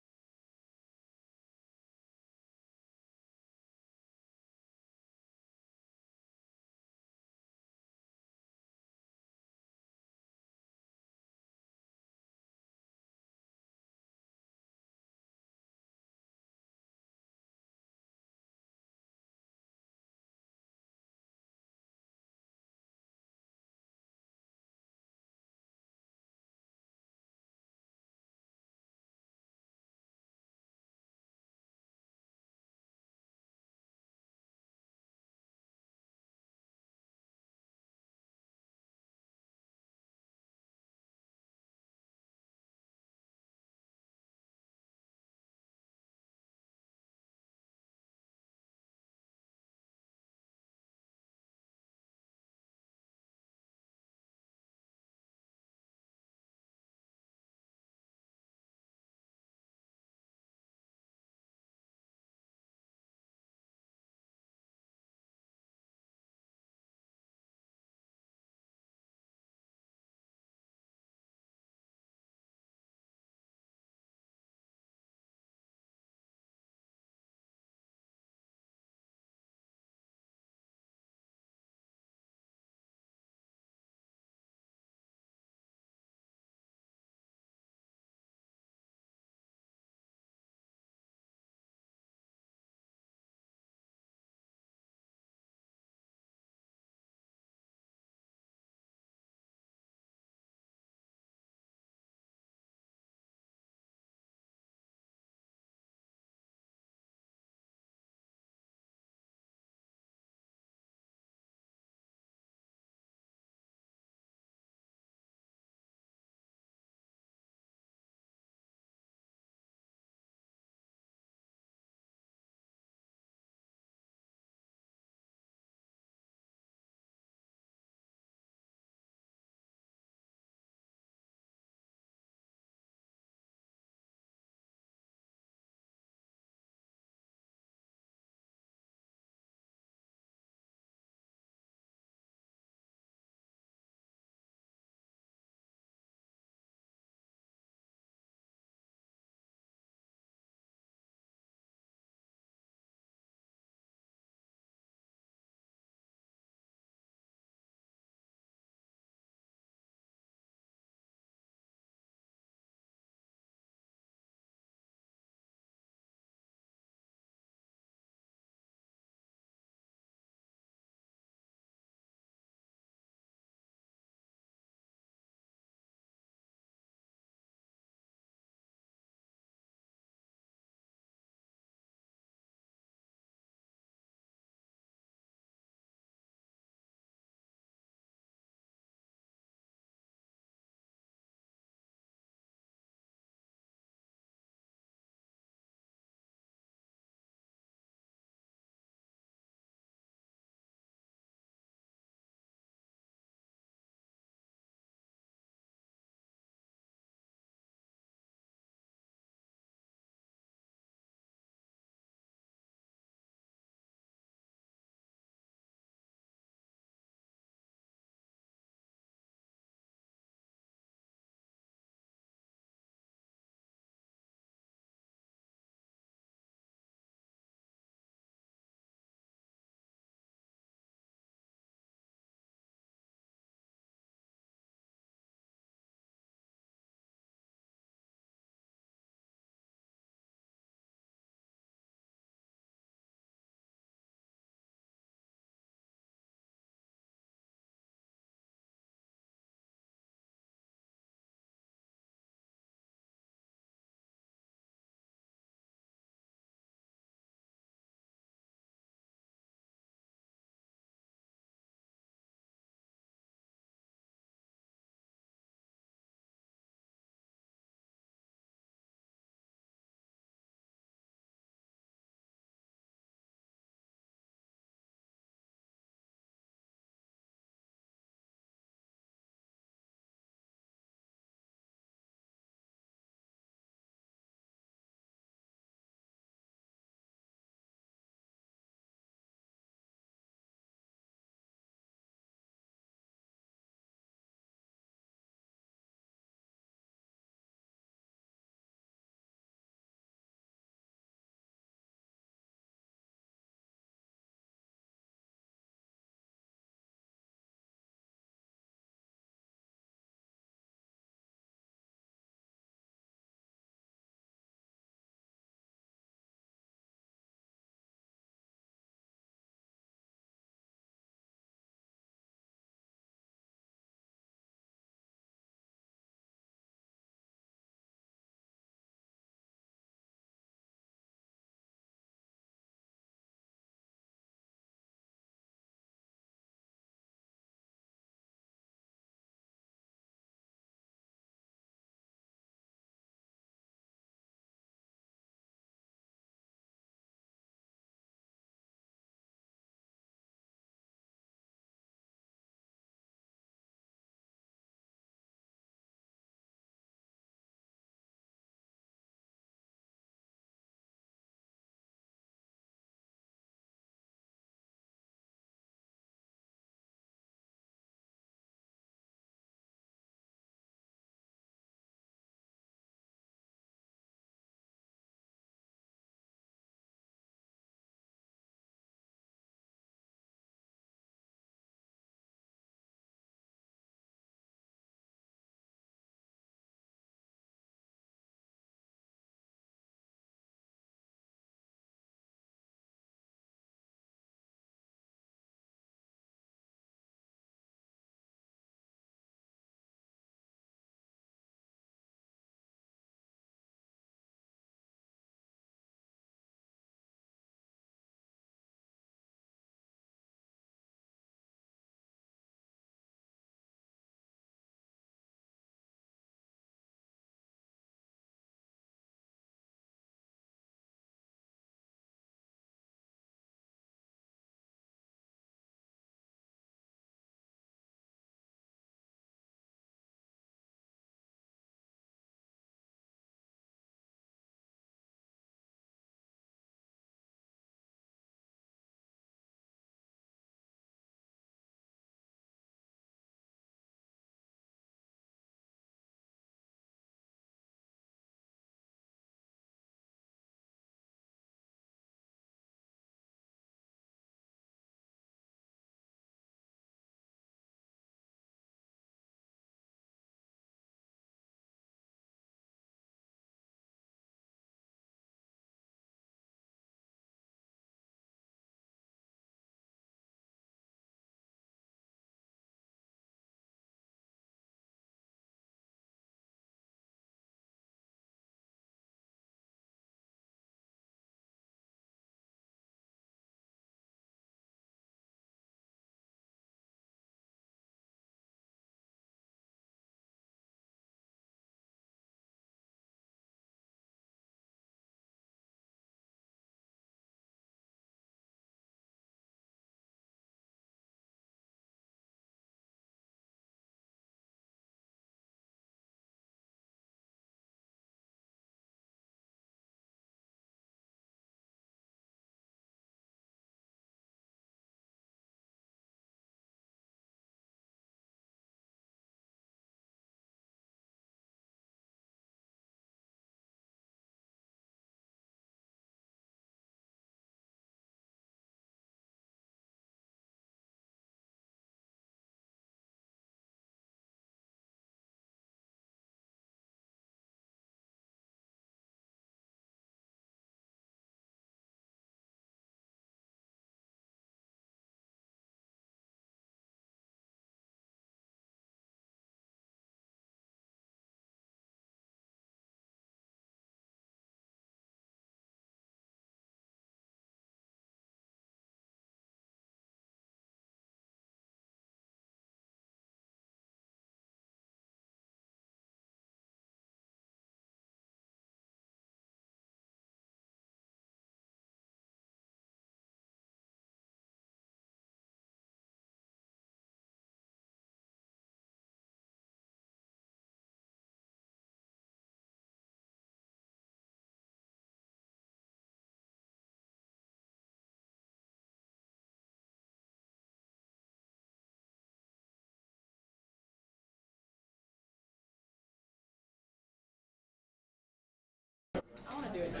do it now.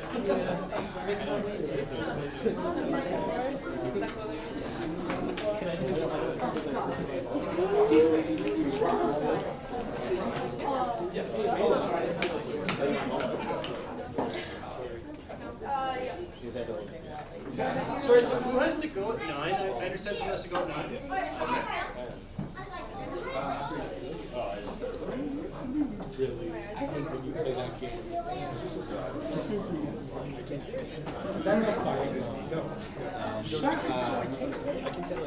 Sorry, so who has to go at 9? I understand someone has to go at 9. Really? When you play that game. That's like fire. No. I can tell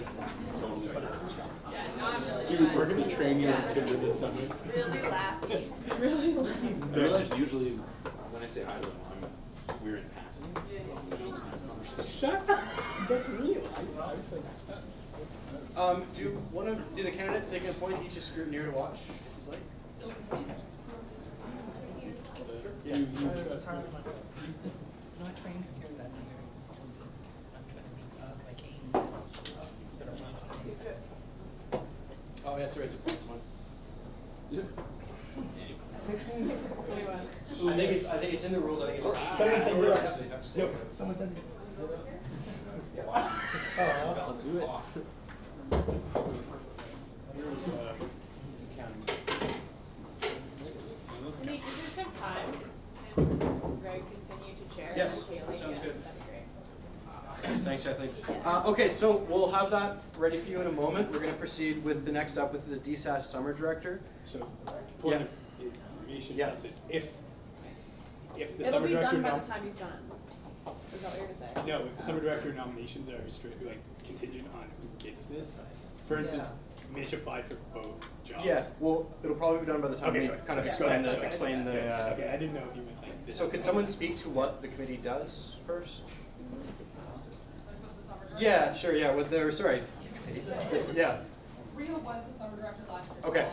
totally. Dude, we're gonna train you on Tinder this summer. Really laughing. Really laughing. I realize usually when I say hi to them, we're in passing. Shut up. That's real. I was like, Do the candidates take a point each as scrutineer to watch? Like? I'm not trained to carry that here. I'm trying to be my canes. It's been a while. Oh, yeah, sorry, it's a points one. I think it's in the rules. I think it's just. Someone said you're actually have to stay. Yo, someone said Let's do it. Nick, if there's some time, can Greg continue to chair? Yes, Okay, that sounds good. That'd be great. Thanks, Kathleen. Okay, so we'll have that ready for you in a moment. We're going to proceed with the next up with the DSAS Summer Director. So, point of information, Yeah. something. If the It'll summer be director done by the time he's done. Is that what you're gonna say? No, if the summer director nominations are strictly like contingent on who gets this. For instance, Mitch applied for both jobs. Yeah, well, it'll probably be done by the time Okay, we sorry. kind of Okay, explain go the, ahead. explain the. Okay, I didn't know if you meant like this. So can someone speak to what the committee does first? Like the summer director. Yeah, sure, yeah, with the, sorry. Yeah, Rio was the summer director last year. okay.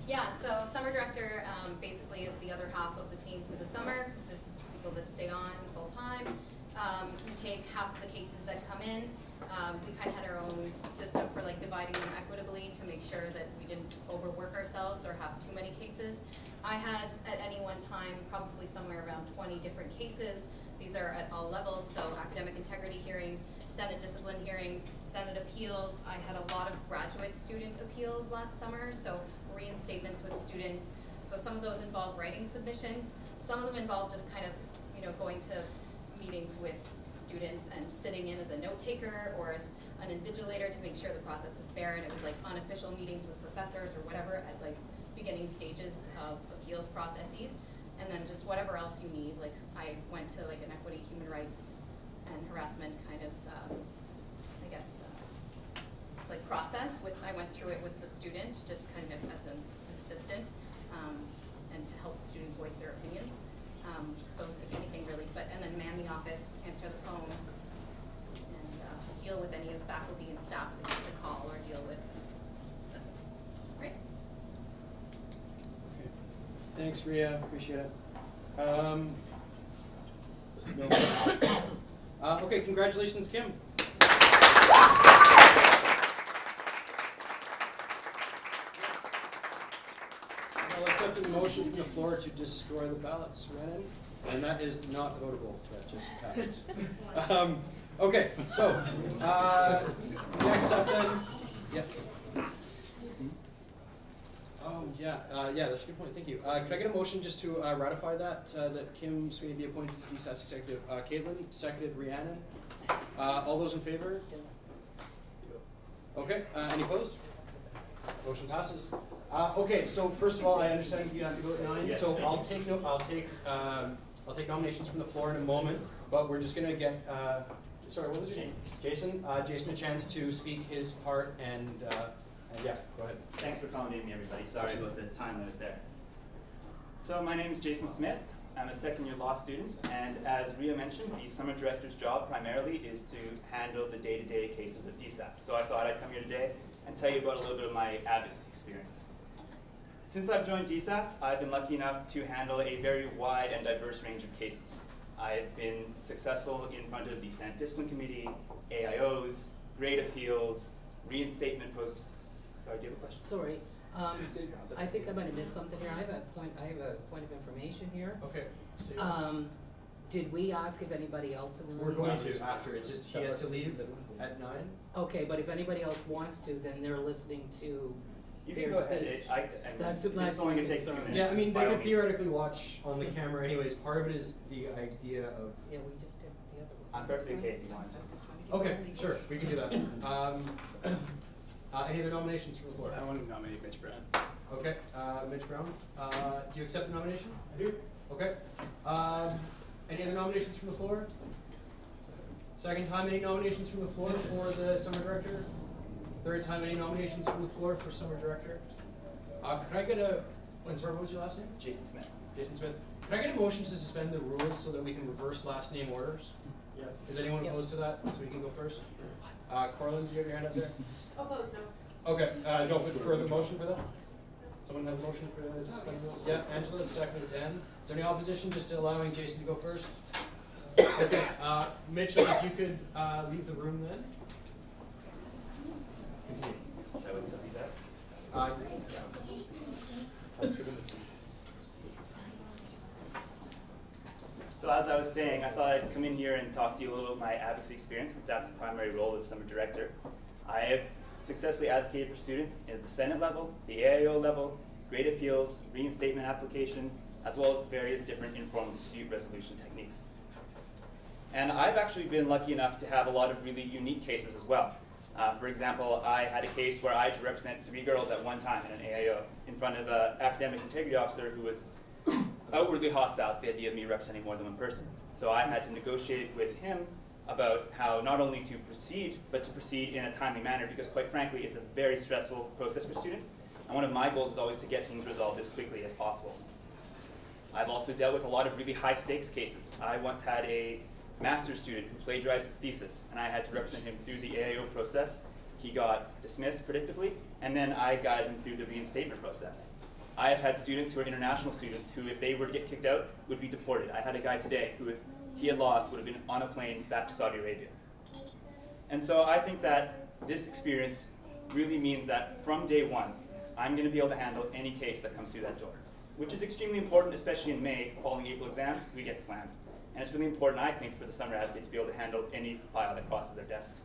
Yeah, so summer director basically is the other half of the team for the summer, because there's 2 people that stay on full time. We take half of the cases that come in. We kind of had our own system for like dividing them equitably to make sure that we didn't overwork ourselves or have too many cases. I had at any one time probably somewhere around 20 different cases. These are at all levels, so academic integrity hearings, Senate discipline hearings, Senate appeals. I had a lot of graduate student appeals last summer, so reinstatements with students. So some of those involve writing submissions. Some of them involve just kind of, going to meetings with students and sitting in as a note taker or as an invigilator to make sure the process is fair. And it was like unofficial meetings with professors or whatever at like beginning stages of appeals processes. And then just whatever else you need. Like I went to like an equity, human rights, and harassment kind of, like process, which I went through it with the student, just kind of as an assistant, and to help the student voice their opinions. So if anything really, and then man the office, answer the phone, and deal with any of the faculty and staff that you have to call or deal with. Right? Okay. Thanks, Ria, appreciate it. Okay, congratulations, Kim. I'll accept a motion from the floor to destroy the ballots, Renan, and that is not votable, that just happens. Okay, so, next up then, yeah. Oh, yeah, that's a good point, thank you. Could I get a motion just to ratify that, that Kim Sweeney be appointed to the DSAS executive? Caitlin, seconded Rhiannon. All those in favor? Okay, any opposed? Motion passes. Okay, so first of all, I understand you have to go at 9, so I'll take nominations from the floor in a moment, but we're just gonna get, sorry, what was your name? Jason. Jason a chance to speak his part and yeah, go ahead. Thanks for accommodating me, everybody. Sorry about the time limit there. So my name is Jason Smith. I'm a second-year law student, and as Ria mentioned, the summer director's job primarily is to handle the day-to-day cases of DSAS. So I thought I'd come here today and tell you about a little bit of my advocacy experience. Since I've joined DSAS, I've been lucky enough to handle a very wide and diverse range of cases. I've been successful in front of the Senate Discipline Committee, AIOs, grade appeals, reinstatement posts. Sorry, do you have a question? Sorry. I think I might have missed something here. I have a point of information here. Okay. Did we ask if anybody else in the room? We're going to after. It's just he has to leave at 9. Okay, but if anybody else wants to, then they're listening to You their can go ahead. speech. That's That's only my gonna take 2 concern. minutes. Yeah, I mean, By they all could means. theoretically watch on the camera anyways. Part of it is the idea of... Yeah, we just did the other one. I'm perfectly okay if you want. Okay, sure, we can do that. Any other nominations from the floor? I want to nominate Mitch Brown. Okay, Mitch Brown, do you accept the nomination? I do. Okay. Any other nominations from the floor? Second time, any nominations from the floor for the summer director? Third time, any nominations from the floor for summer director? Could I get a, sorry, what was your last name? Jason Smith. Jason Smith. Could I get a motion to suspend the rules so that we can reverse last name orders? Yes. Is anyone opposed to that? So we can go first? Corlin, do you have your hand up there? Opposed, no. Okay, no, but further motion for that? Someone have a motion for the suspend rules? Yeah, Angela, second, Dan. Is there any opposition just to allowing Jason to go first? Okay, Mitchell, if you could leave the room then. Continue. Should I wait until he's out? So as I was saying, I thought I'd come in here and talk to you a little about my advocacy experience, since that's the primary role of the summer director. I have successfully advocated for students at the Senate level, the AIO level, grade appeals, reinstatement applications, as well as various different informal dispute resolution techniques. And I've actually been lucky enough to have a lot of really unique cases as well. For example, I had a case where I had to represent 3 girls at one time in an AIO in front of an academic integrity officer who was outwardly hostile to the idea of me representing more than one person. So I had to negotiate with him about how not only to proceed, but to proceed in a timely manner, because quite frankly, it's a very stressful process for students. And one of my goals is always to get things resolved as quickly as possible. I've also dealt with a lot of really high stakes cases. I once had a master's student who plagiarized his thesis, and I had to represent him through the AIO process. He got dismissed predictably, and then I guided him through the reinstatement process. I have had students who are international students who, if they were to get kicked out, would be deported. I had a guy today who, if he had lost, would have been on a plane back to Saudi Arabia. And so I think that this experience really means that from day one, I'm going to be able to handle any case that comes through that door, which is extremely important, especially in May, following April exams, we get slammed. And it's really important, I think, for the summer advocate to be able to handle any file that crosses their desk.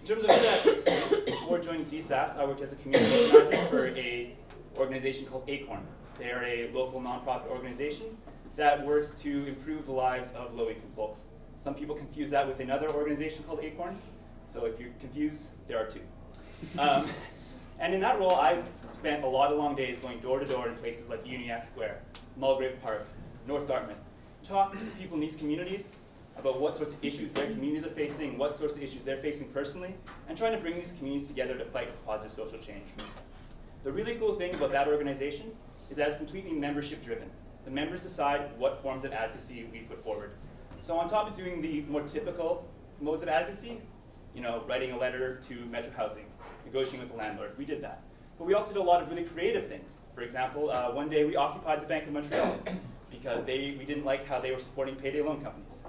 In terms of that experience, before joining DSAS, I worked as a community organizer for an organization called ACORN. They are a local nonprofit organization that works to improve the lives of low-income folks. Some people confuse that with another organization called ACORN, so if you're confused, there are 2. And in that role, I spent a lot of long days going door to door in places like Uniacke Square, Mulgrave Park, North Dartmouth, talking to the people in these communities about what sorts of issues their communities are facing, what sorts of issues they're facing personally, and trying to bring these communities together to fight for positive social change. The really cool thing about that organization is that it's completely membership driven. The members decide what forms of advocacy we put forward. So on top of doing the more typical modes of advocacy, writing a letter to Metro Housing, negotiating with the landlord, we did that. But we also did a lot of really creative things. For example, one day we occupied the Bank of Montreal because we didn't like how they were supporting payday loan companies.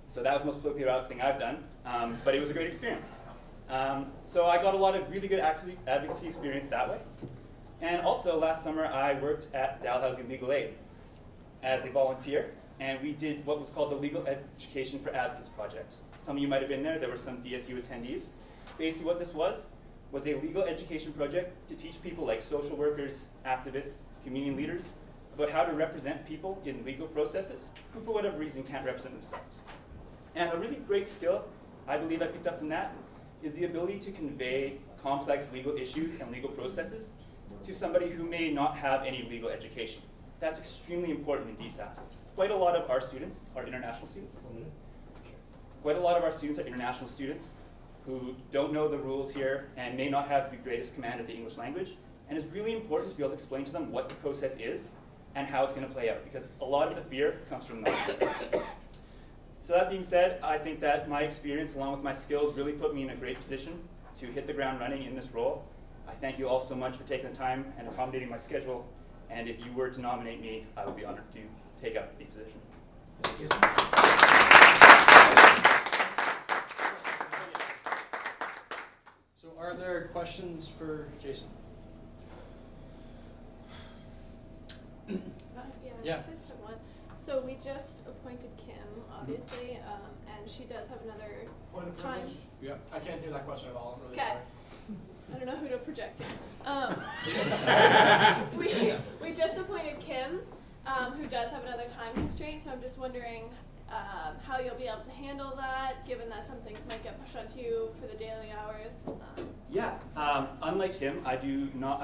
So that was the most politically correct thing I've done, but it was a great experience. So I got a lot of really good advocacy experience that way. And also last summer I worked at Dalhousie Legal Aid as a volunteer, and we did what was called the Legal Education for Advocates project. Some of you might have been there. There were some DSU attendees. Basically what this was a legal education project to teach people like social workers, activists, community leaders about how to represent people in legal processes who for whatever reason can't represent themselves. And a really great skill I believe I picked up from that is the ability to convey complex legal issues and legal processes to somebody who may not have any legal education. That's extremely important in DSAS. Quite a lot of our students are international students. Quite a lot of our students are international students who don't know the rules here and may not have the greatest command of the English language. And it's really important to be able to explain to them what the process is and how it's going to play out, because a lot of the fear comes from that. So that being said, I think that my experience along with my skills really put me in a great position to hit the ground running in this role. I thank you all so much for taking the time and accommodating my schedule. And if you were to nominate me, I would be honored to take up the position. Thank you. So are there questions for Jason? Yeah. message? So we just appointed Kim, obviously, and she does have another Point of time. privilege? Yeah. I can't hear that question at all. I'm really Okay. sorry. I don't know who to project to. We just appointed Kim, who does have another time constraint, so I'm just wondering how you'll be able to handle that, given that some things might get pushed onto you for the daily hours. Yeah, unlike him, I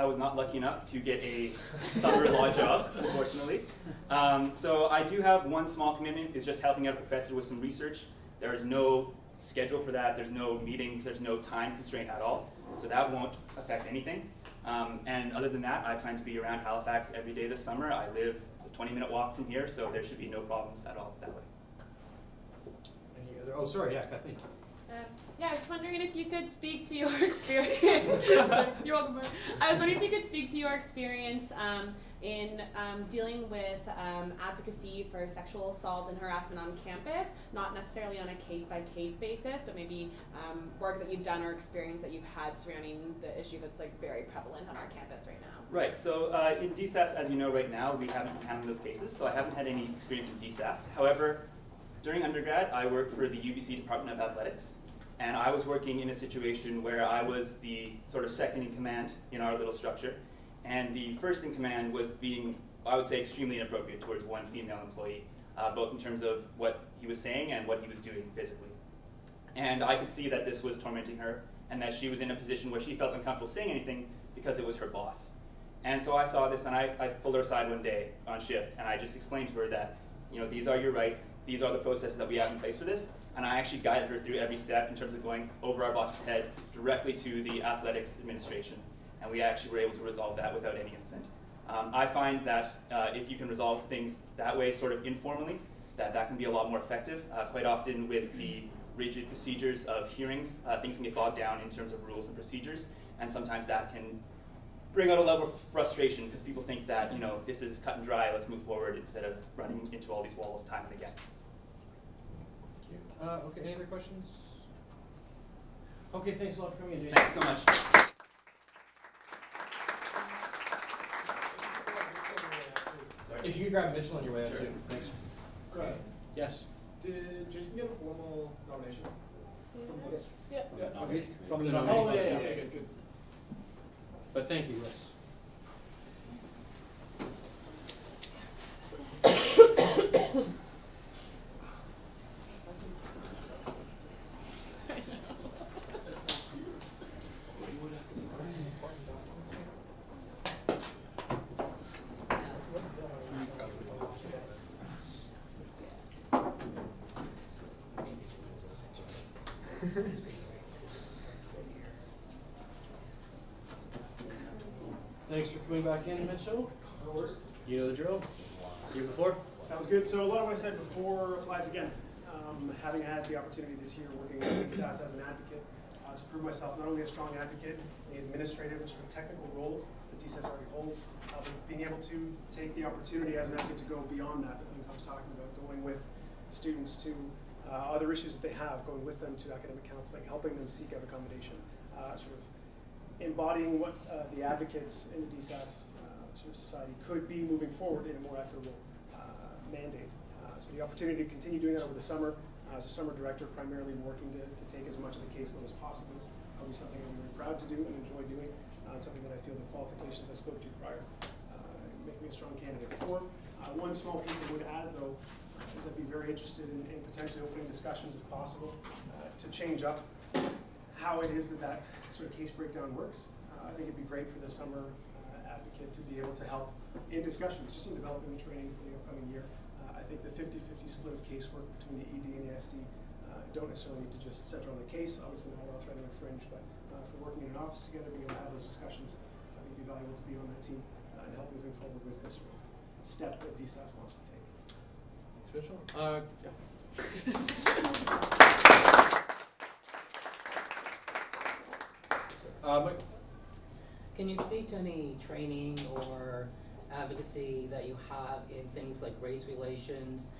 was not lucky enough to get a summer law job, unfortunately. So I do have one small commitment, is just helping out a professor with some research. There is no schedule for that, there's no meetings, there's no time constraint at all. So that won't affect anything. And other than that, I plan to be around Halifax every day this summer. I live a 20-minute walk from here, so there should be no problems at all that way. Any other? Oh, sorry. Yeah, Kathleen. Yeah, I was wondering if you could speak to your experience. Sorry, you're welcome. Mark. I was wondering if you could speak to your experience in dealing with advocacy for sexual assault and harassment on campus, not necessarily on a case-by-case basis, but maybe work that you've done or experience that you've had surrounding the issue that's like very prevalent on our campus right now. Right, so in DSAS, as you know right now, we haven't been handling those cases, so I haven't had any experience in DSAS. However, during undergrad, I worked for the UBC Department of Athletics, and I was working in a situation where I was the sort of second in command in our little structure, and the first in command was being, I would say, extremely inappropriate towards one female employee, both in terms of what he was saying and what he was doing physically. And I could see that this was tormenting her, and that she was in a position where she felt uncomfortable saying anything because it was her boss. And so I saw this, and I pulled her aside one day on shift, and I just explained to her that, you know, these are your rights, these are the processes that we have in place for this, and I actually guided her through every step in terms of going over our boss's head directly to the athletics administration, and we actually were able to resolve that without any incident. I find that if you can resolve things that way, sort of informally, that can be a lot more effective. Quite often with the rigid procedures of hearings, things can get bogged down in terms of rules and procedures, and sometimes that can bring out a level of frustration because people think that, you know, this is cut and dry, let's move forward, instead of running into all these walls time and again. Okay, any other questions? Okay, thanks a lot for coming in, Jason. Thanks so much. If you could grab Mitchell on your way out too. Thanks. Go ahead. Yes. Did Jason get a formal nomination? Yes. Yeah. Yeah. Okay. From the Oh, nominee. yeah, okay, good. But thank you, yes. Thanks for coming back in, Mitchell. You know the drill. You before? Sounds good. So a lot of what I said before applies again. Having had the opportunity this year working with DSAS as an advocate to prove myself not only a strong advocate in the administrative and sort of technical roles that DSAS already holds, but being able to take the opportunity as an advocate to go beyond that, the things I was talking about, going with students to other issues that they have, going with them to academic counseling, helping them seek out accommodation, sort of embodying what the advocates in the DSAS sort of society could be moving forward in a more equitable mandate. So the opportunity to continue doing that over the summer, as a summer director, primarily working to take as much of the caseload as possible, will be something I'm very proud to do and enjoy doing. It's something that I feel the qualifications I spoke to prior make me a strong candidate for. One small piece I would add, though, is I'd be very interested in potentially opening discussions, if possible, to change up how it is that sort of case breakdown works. I think it'd be great for the summer advocate to be able to help in discussions, just in developing the training for the upcoming year. I think the 50-50 split of casework between the ED and the SD don't necessarily need to just center on the case. Obviously, not all trying to infringe, but for working in an office together, being able to have those discussions, I think it'd be valuable to be on that team and help moving forward with this sort of step that DSAS wants to take. Thanks, Mitchell. Yeah. Mike? Can you speak to any training or advocacy that you have in things like race relations,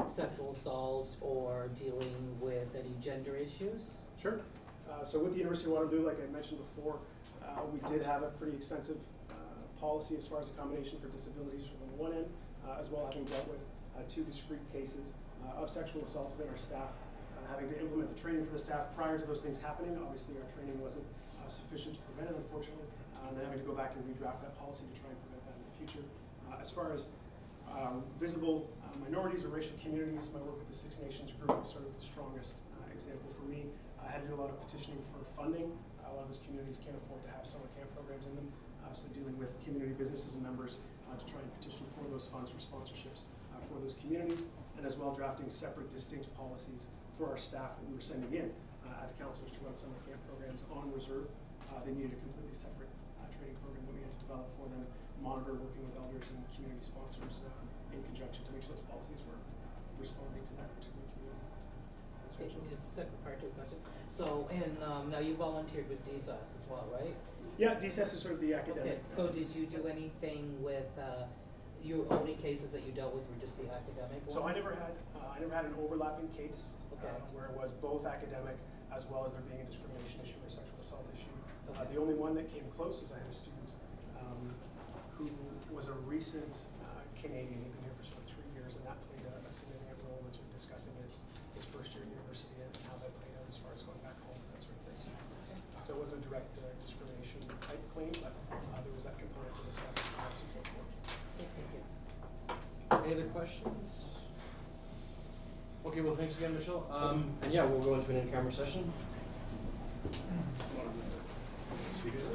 sexual assault, or dealing with any gender issues? Sure. So with the University of Waterloo, like I mentioned before, we did have a pretty extensive policy as far as accommodation for disabilities on the one end, as well having dealt with 2 discrete cases of sexual assault within our staff, having to implement the training for the staff prior to those things happening. Obviously, our training wasn't sufficient to prevent it, unfortunately, and then having to go back and redraft that policy to try and prevent that in the future. As far as visible minorities or racial communities, my work with the Six Nations group is sort of the strongest example for me. I had to do a lot of petitioning for funding. A lot of those communities can't afford to have summer camp programs in them, so dealing with community businesses and members to try and petition for those funds for sponsorships for those communities, and as well drafting separate distinct policies for our staff that we were sending in as counselors to run summer camp programs on reserve. They needed a completely separate training program that we had to develop for them, monitor working with elders and community sponsors in conjunction to make sure those policies were responding to that particular community. Just a second part to the question. So, and now you volunteered with DSAS as well, right? Yeah, DSAS is sort of the academic. Okay, so did you do anything with your only cases that you dealt with were just the academic ones? So I never had an overlapping case where it was both academic as well as there being a discrimination issue or sexual assault issue. The only one that came close was I had a student who was a recent Canadian. He'd been here for sort of 3 years, and that played a significant role in sort of discussing his first year at university and how that played out as far as going back home and that sort of thing. So it wasn't a direct discrimination type claim, but there was that component to discuss and have support for. Any other questions? Okay, well, thanks again, Mitchell. And yeah, we'll go into an in-camera session. Speakers.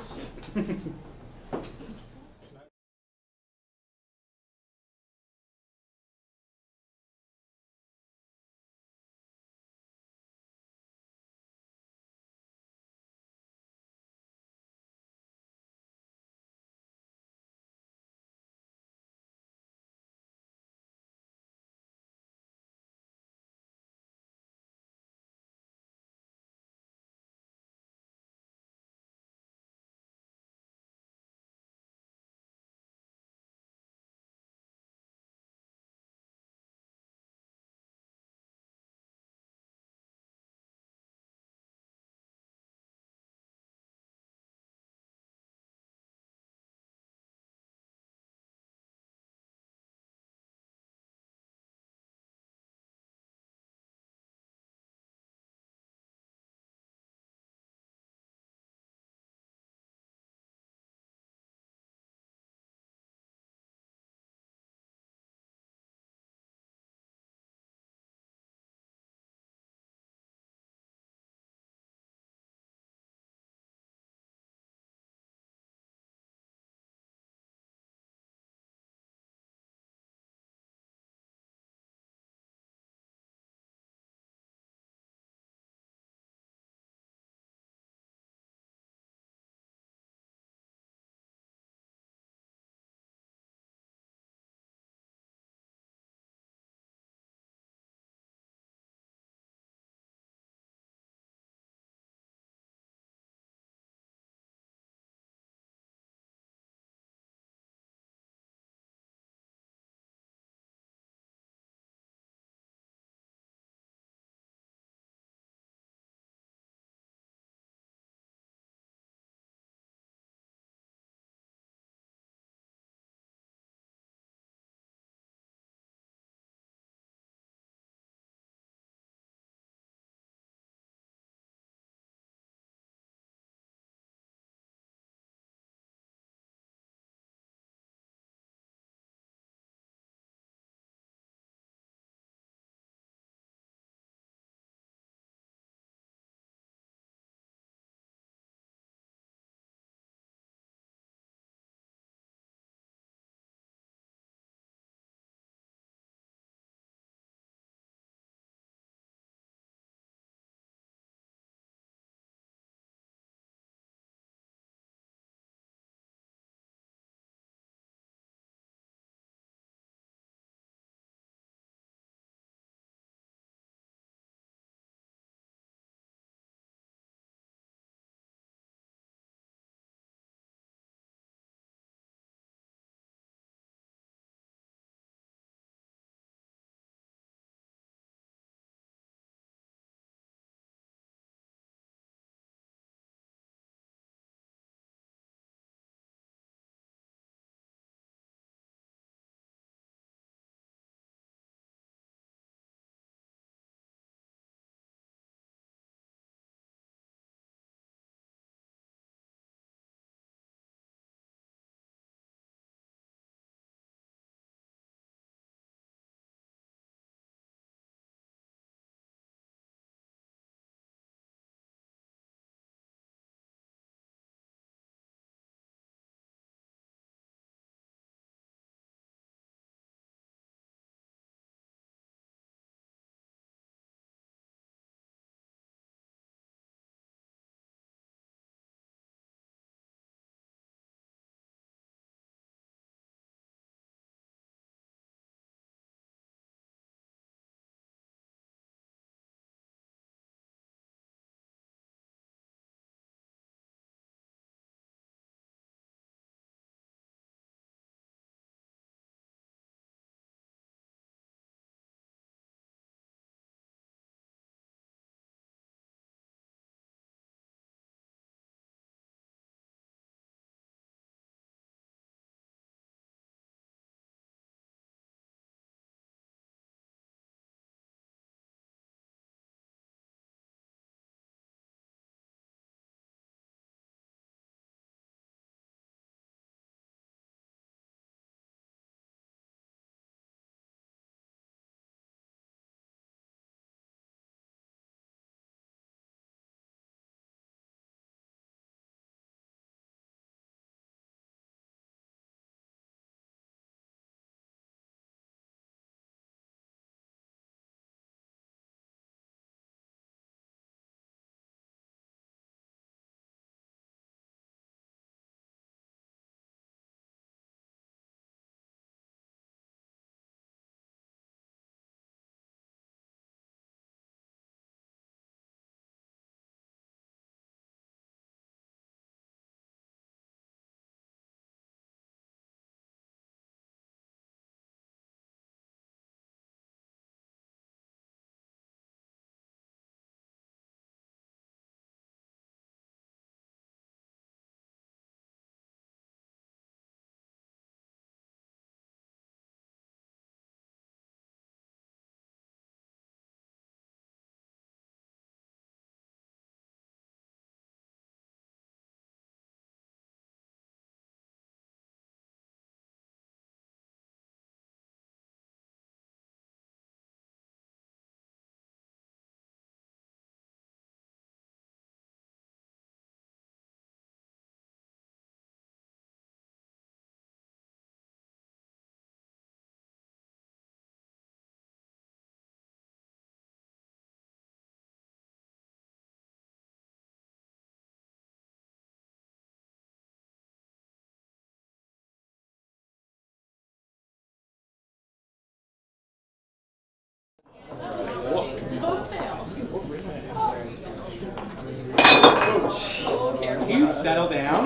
settle down?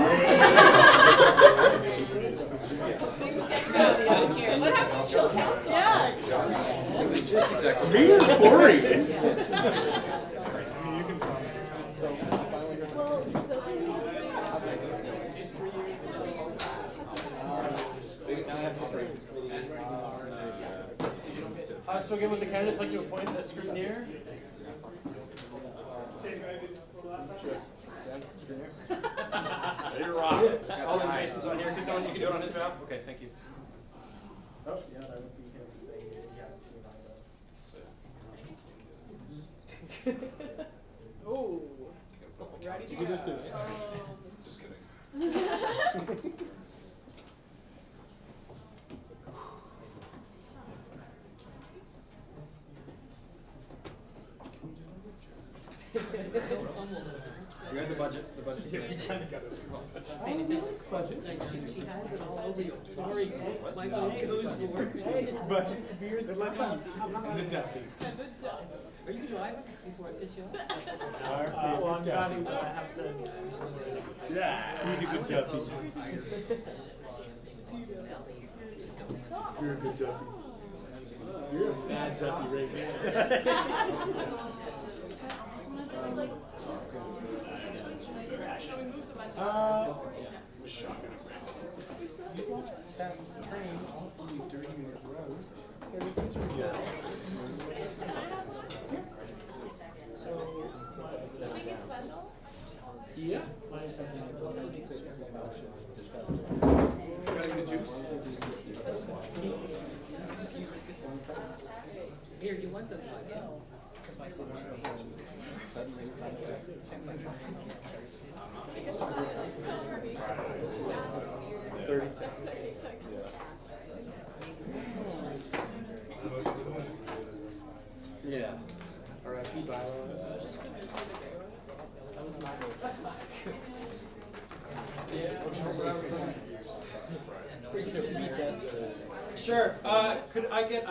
What happened to chill council? Yeah. It was just exactly. Me or Corey? So again, would the candidates like to appoint a scrutineer? You're rock. Oh, and Jason's on here. Could someone, you can do it on his behalf? Okay, thank you. Oh, yeah, that would be him saying he has to be lined up. Oh. Ready to You can just do it. Just kidding. We had the budget. The budget's next. Budget. She has it all over you. Sorry, my vote goes for it. Budget, beers, and the deputy. Are you driving before I piss you off? Well, I'm driving, but I have to be somewhere. Yeah, who's a good deputy? You're a good deputy. You're a bad deputy right now. You want that train off you during your rows. Everything's real. Yeah. Got any good juice? Here, do you want the plug? Yeah. R.I.P. bylaws. Sure. Could I get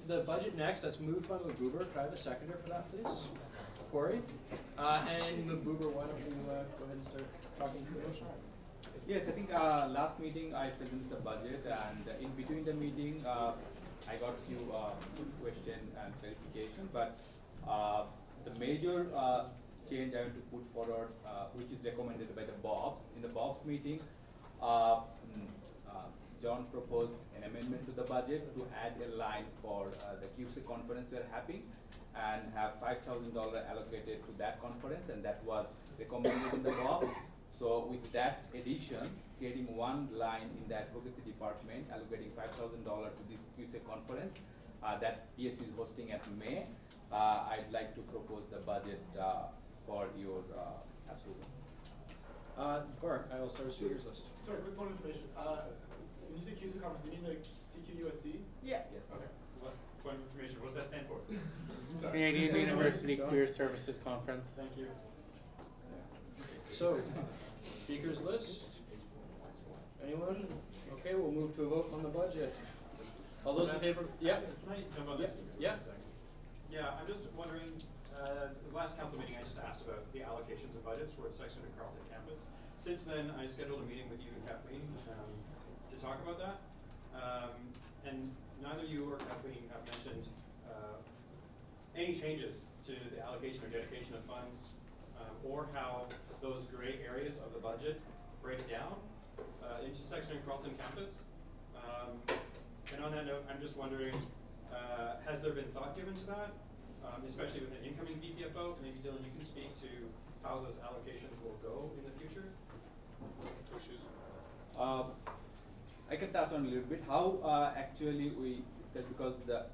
the budget next? That's moved by Mabuber. Could I have a seconder for that, please? Corey. And Mabuber, why don't you go ahead and start talking through the motion? Yes, I think last meeting I presented the budget, and in between the meeting I got few good question and clarification. But the major change I want to put forward, which is recommended by the BOBS. In the BOBS meeting, John proposed an amendment to the budget to add a line for the QC conference we are having, and have $5,000 allocated to that conference, and that was recommended in the BOBS. So with that addition, creating one line in the advocacy department, allocating $5,000 to this QC conference that DSU is hosting at May, I'd like to propose the budget for your approval. Bart, I will start with speakers list. Sorry, quick point of information. When you say QC conference, you mean the CQUSC? Yeah. Yes. Okay. What point of information? What does that stand for? Canadian University Queer Services Conference. Thank you. So, speakers list. Anyone? Okay, we'll move to a vote on the budget. All those in favor? Yeah. Can I jump on Yeah. this? Yeah. Yeah, I'm just wondering, the last council meeting I just asked about the allocations of budgets for the section of Carleton campus. Since then, I scheduled a meeting with you and Kathleen to talk about that. And neither you or Kathleen have mentioned any changes to the allocation or dedication of funds or how those gray areas of the budget break down into section of Carleton campus. And on that note, I'm just wondering, has there been thought given to that, especially with an incoming VPFO? Maybe Dylan, you can speak to how those allocations will go in the future. I can touch on a little bit how actually we said, because the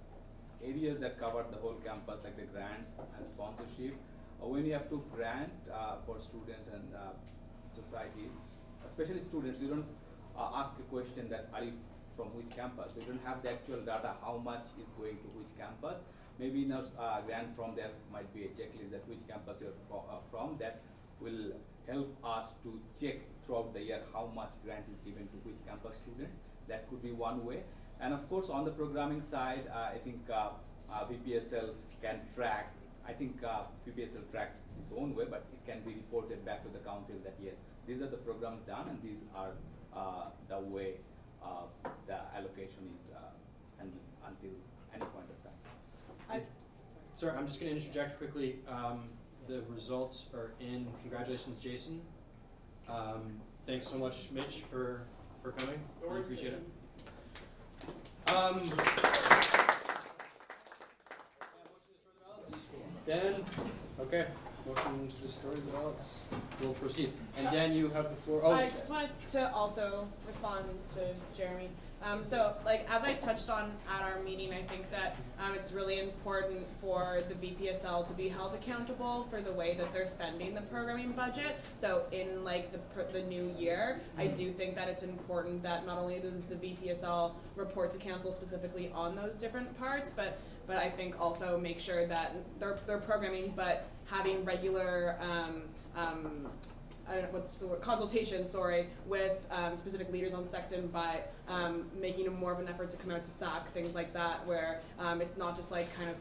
areas that cover the whole campus, like the grants and sponsorship, when you have to grant for students and societies, especially students, you don't ask a question that are you from which campus. So you don't have the actual data how much is going to which campus. Maybe in a grant from there might be a checklist that which campus you're from. That will help us to check throughout the year how much grant is given to which campus students. That could be one way. And of course, on the programming side, I think VPSL can track. I think VPSL tracks its own way, but it can be reported back to the council that yes, these are the programs done, and these are the way the allocation is handled until any point of time. Sorry, I'm just going to interject quickly. The results are in. Congratulations, Jason. Thanks so much, Mitch, for coming. Really appreciate it. Dan, okay. Motion to destroy the ballots. We'll proceed. And Dan, you have the floor. Oh, I just wanted to also respond to Jeremy. So, like, as I touched on at our meeting, I think that it's really important for the VPSL to be held accountable for the way that they're spending the programming budget. So, in like the new year, I do think that it's important that not only does the VPSL report to council specifically on those different parts, but I think also make sure that they're programming, but having regular I don't know what's the word, consultation, with specific leaders on Sexton by making more of an effort to come out to SAC, things like that, where it's not just like kind of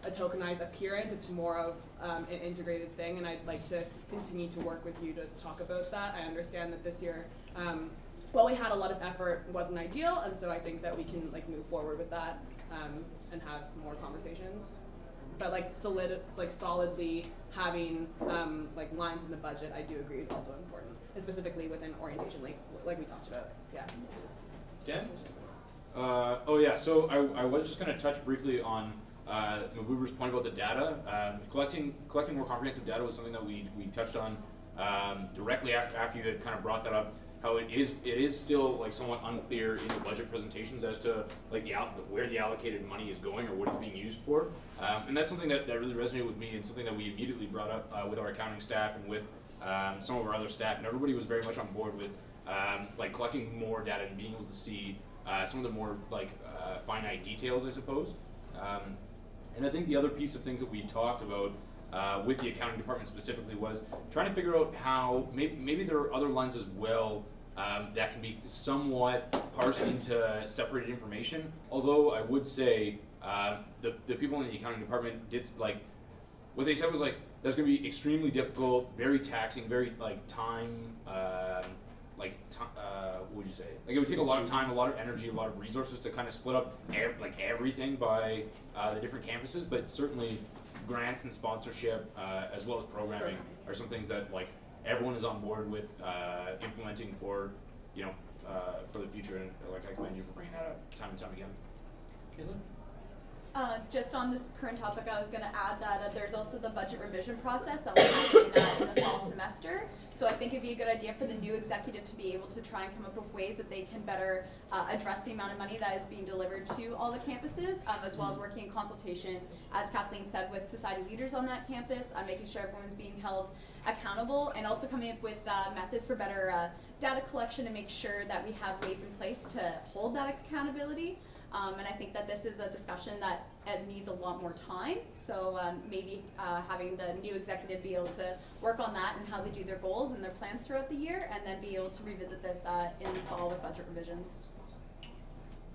a tokenized appearance, it's more of an integrated thing, and I'd like to continue to work with you to talk about that. I understand that this year, while we had a lot of effort, it wasn't ideal, and so I think that we can like move forward with that and have more conversations. But like solidly having like lines in the budget, I do agree is also important, and specifically within orientation, like we talked about. Yeah. Dan? Oh yeah. So I was just going to touch briefly on Mabuber's point about the data. Collecting more comprehensive data was something that we touched on directly after you had kind of brought that up. How it is still like somewhat unclear in the budget presentations as to like where the allocated money is going or what it's being used for, and that's something that really resonated with me and something that we immediately brought up with our accounting staff and with some of our other staff, and everybody was very much on board with like collecting more data and being able to see some of the more like finite details, I suppose. And I think the other piece of things that we talked about with the accounting department specifically was trying to figure out how maybe there are other lines as well that can be somewhat parsed into separated information. Although I would say the people in the accounting department did like what they said was like that's going to be extremely difficult, very taxing, very like time. What would you say? Like it would take a lot of time, a lot of energy, a lot of resources to kind of split up everything by the different campuses. But certainly, grants and sponsorship, as well as programming, are some things that like everyone is on board with implementing for for the future. And like I commend you for bringing that up time and time again. Caitlin? Just on this current topic, I was going to add that there's also the budget revision process that will happen in the fall semester. So I think it'd be a good idea for the new executive to be able to try and come up with ways that they can better address the amount of money that is being delivered to all the campuses, as well as working in consultation, as Kathleen said, with society leaders on that campus, making sure everyone's being held accountable, and also coming up with methods for better data collection and make sure that we have ways in place to hold that accountability. And I think that this is a discussion that needs a lot more time. So maybe having the new executive be able to work on that and how they do their goals and their plans throughout the year, and then be able to revisit this in the fall with budget revisions.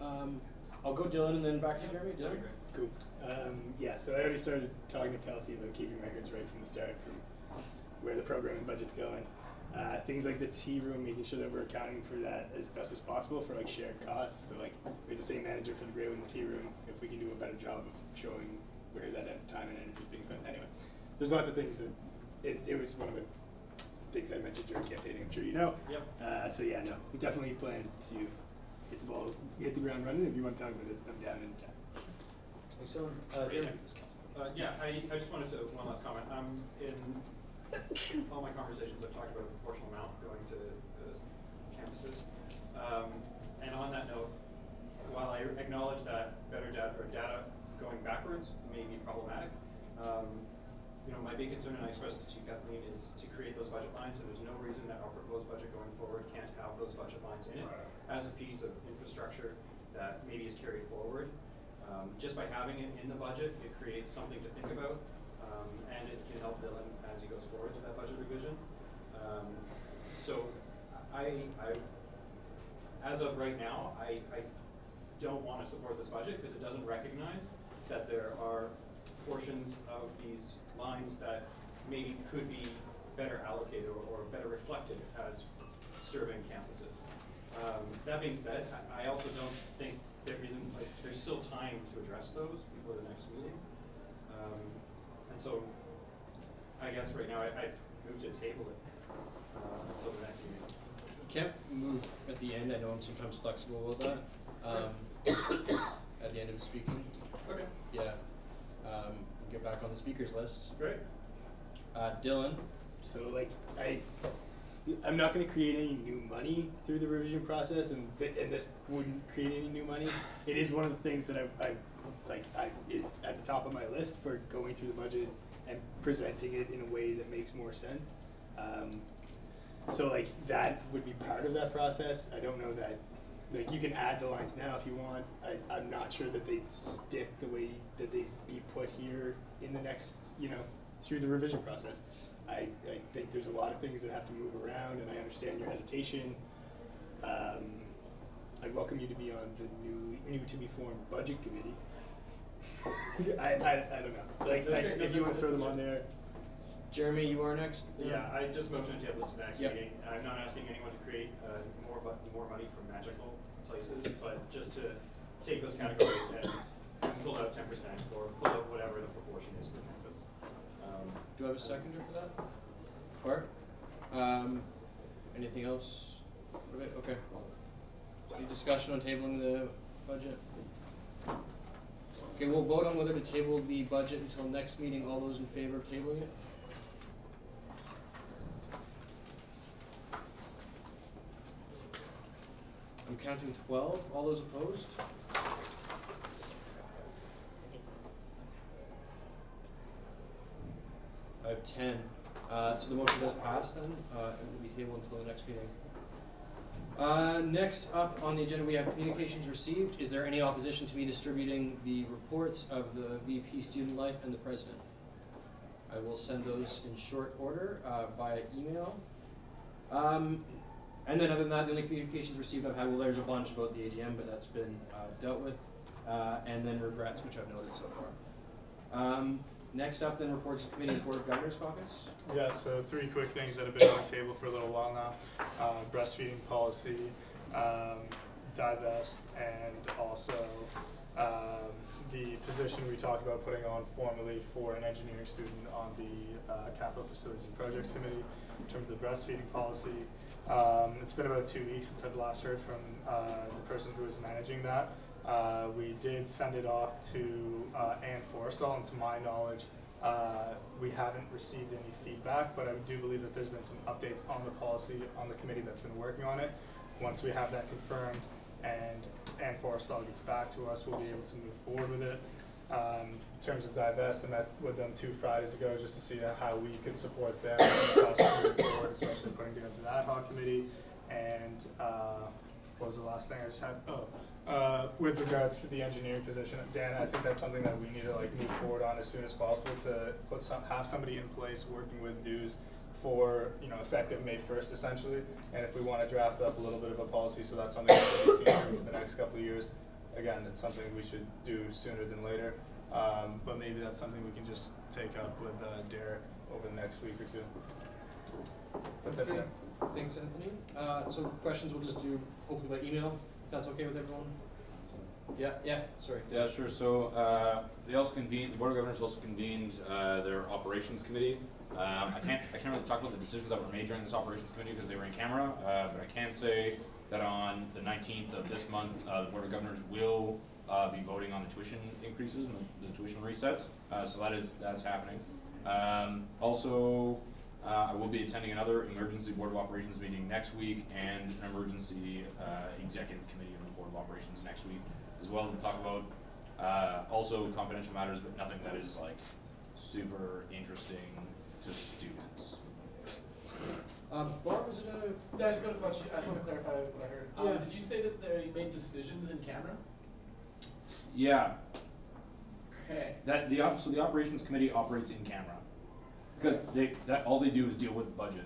I'll go Dylan and then back to Jeremy. Dylan? Cool. Yeah, so I already started talking to Kelsey about keeping records right from the start, from where the programming budget's going. Things like the tea room, making sure that we're accounting for that as best as possible for like shared costs. So like we have the same manager for the grade in the tea room. If we can do a better job of showing where that time and energy is being spent. Anyway, there's lots of things that it was one of the things I mentioned during campaigning. I'm sure you know. Yep. So yeah, no, we definitely plan to hit the ground running. If you want to talk about it, I'm down in 10. So, yeah, I just wanted to one last comment. In all my conversations, I've talked about a proportional amount going to campuses. And on that note, while I acknowledge that better data or data going backwards may be problematic, my big concern, and I expressed this to you, Kathleen, is to create those budget lines. And there's no reason that our proposed budget going forward can't have those budget lines in it as a piece of infrastructure that maybe is carried forward. Just by having it in the budget, it creates something to think about, and it can help Dylan as he goes forward to that budget revision. So as of right now, I don't want to support this budget because it doesn't recognize that there are portions of these lines that maybe could be better allocated or better reflected as serving campuses. That being said, I also don't think there isn't, like, there's still time to address those before the next meeting. And so I guess right now I move to table it until the next meeting. Can't move at the end. I know I'm sometimes flexible with that. At the end of speaking. Okay. Yeah. Get back on the speakers list. Great. Dylan. So like I'm not going to create any new money through the revision process, and this wouldn't create any new money. It is one of the things that I is at the top of my list for going through the budget and presenting it in a way that makes more sense. So like that would be part of that process. I don't know that, like, you can add the lines now if you want. I'm not sure that they'd stick the way that they'd be put here in the next, through the revision process. I think there's a lot of things that have to move around, and I understand your hesitation. I'd welcome you to be on the new to be formed budget committee. I don't know. Like if you want to throw them on there. Jeremy, you are next. Yeah, I just motioned to table this to the next Yep. meeting. I'm not asking anyone to create more money from magical places, but just to take those categories and pull out 10% or pull out whatever the proportion is per campus. Do I have a seconder for that? Bart? Anything else? Okay. Any discussion on tabling the budget? Okay, we'll vote on whether to table the budget until next meeting. All those in favor of tabling it? I'm counting 12. All those opposed? I have 10. So the motion does pass then, and will be tabled until the next meeting. Next up on the agenda, we have communications received. Is there any opposition to me distributing the reports of the VP Student Life and the President? I will send those in short order via email. And then other than that, the only communications received I've had, well, there's a bunch about the AGM, but that's been dealt with. And then regrets, which I've noted so far. Next up then, reports of committee and Board of Governors Caucus. Yeah, so 3 quick things that have been on the table for a little while now. Breastfeeding policy, divest, and also the position we talked about putting on formally for an engineering student on the Capital Facilities and Projects Committee in terms of breastfeeding policy. It's been about 2 weeks since I've last heard from the person who is managing that. We did send it off to Ann Forrestal, and to my knowledge, we haven't received any feedback, but I do believe that there's been some updates on the policy on the committee that's been working on it. Once we have that confirmed and Ann Forrestal gets back to us, we'll be able to move forward with it. In terms of divest, I met with them 2 Fridays ago just to see how we could support them moving forward, especially putting together the ad hoc committee. And what was the last thing I just had? With regards to the engineering position, Dan, I think that's something that we need to move forward on as soon as possible to have somebody in place working with dues for effective May 1st essentially. And if we want to draft up a little bit of a policy, so that's something that we see for the next couple of years. Again, it's something we should do sooner than later. But maybe that's something we can just take up with Derek over the next week or 2. That's okay. it. Thanks, Anthony. So questions we'll just do hopefully by email, if that's okay with everyone. Yeah, sorry. Yeah, sure. So they also convened. The Board of Governors also convened their operations committee. I can't really talk about the decisions that were made during this operations committee because they were in camera. But I can say that on the 19th of this month, the Board of Governors will be voting on the tuition increases and the tuition resets. So that's happening. Also, I will be attending another emergency Board of Operations meeting next week and an emergency executive committee of the Board of Operations next week as well to talk about also confidential matters, but nothing that is super interesting to students. Bart, was it a... I just got a question. I just want to clarify what I heard. Did you say that they made decisions in camera? Yeah. Okay. So the operations committee operates in camera because all they do is deal with the budget.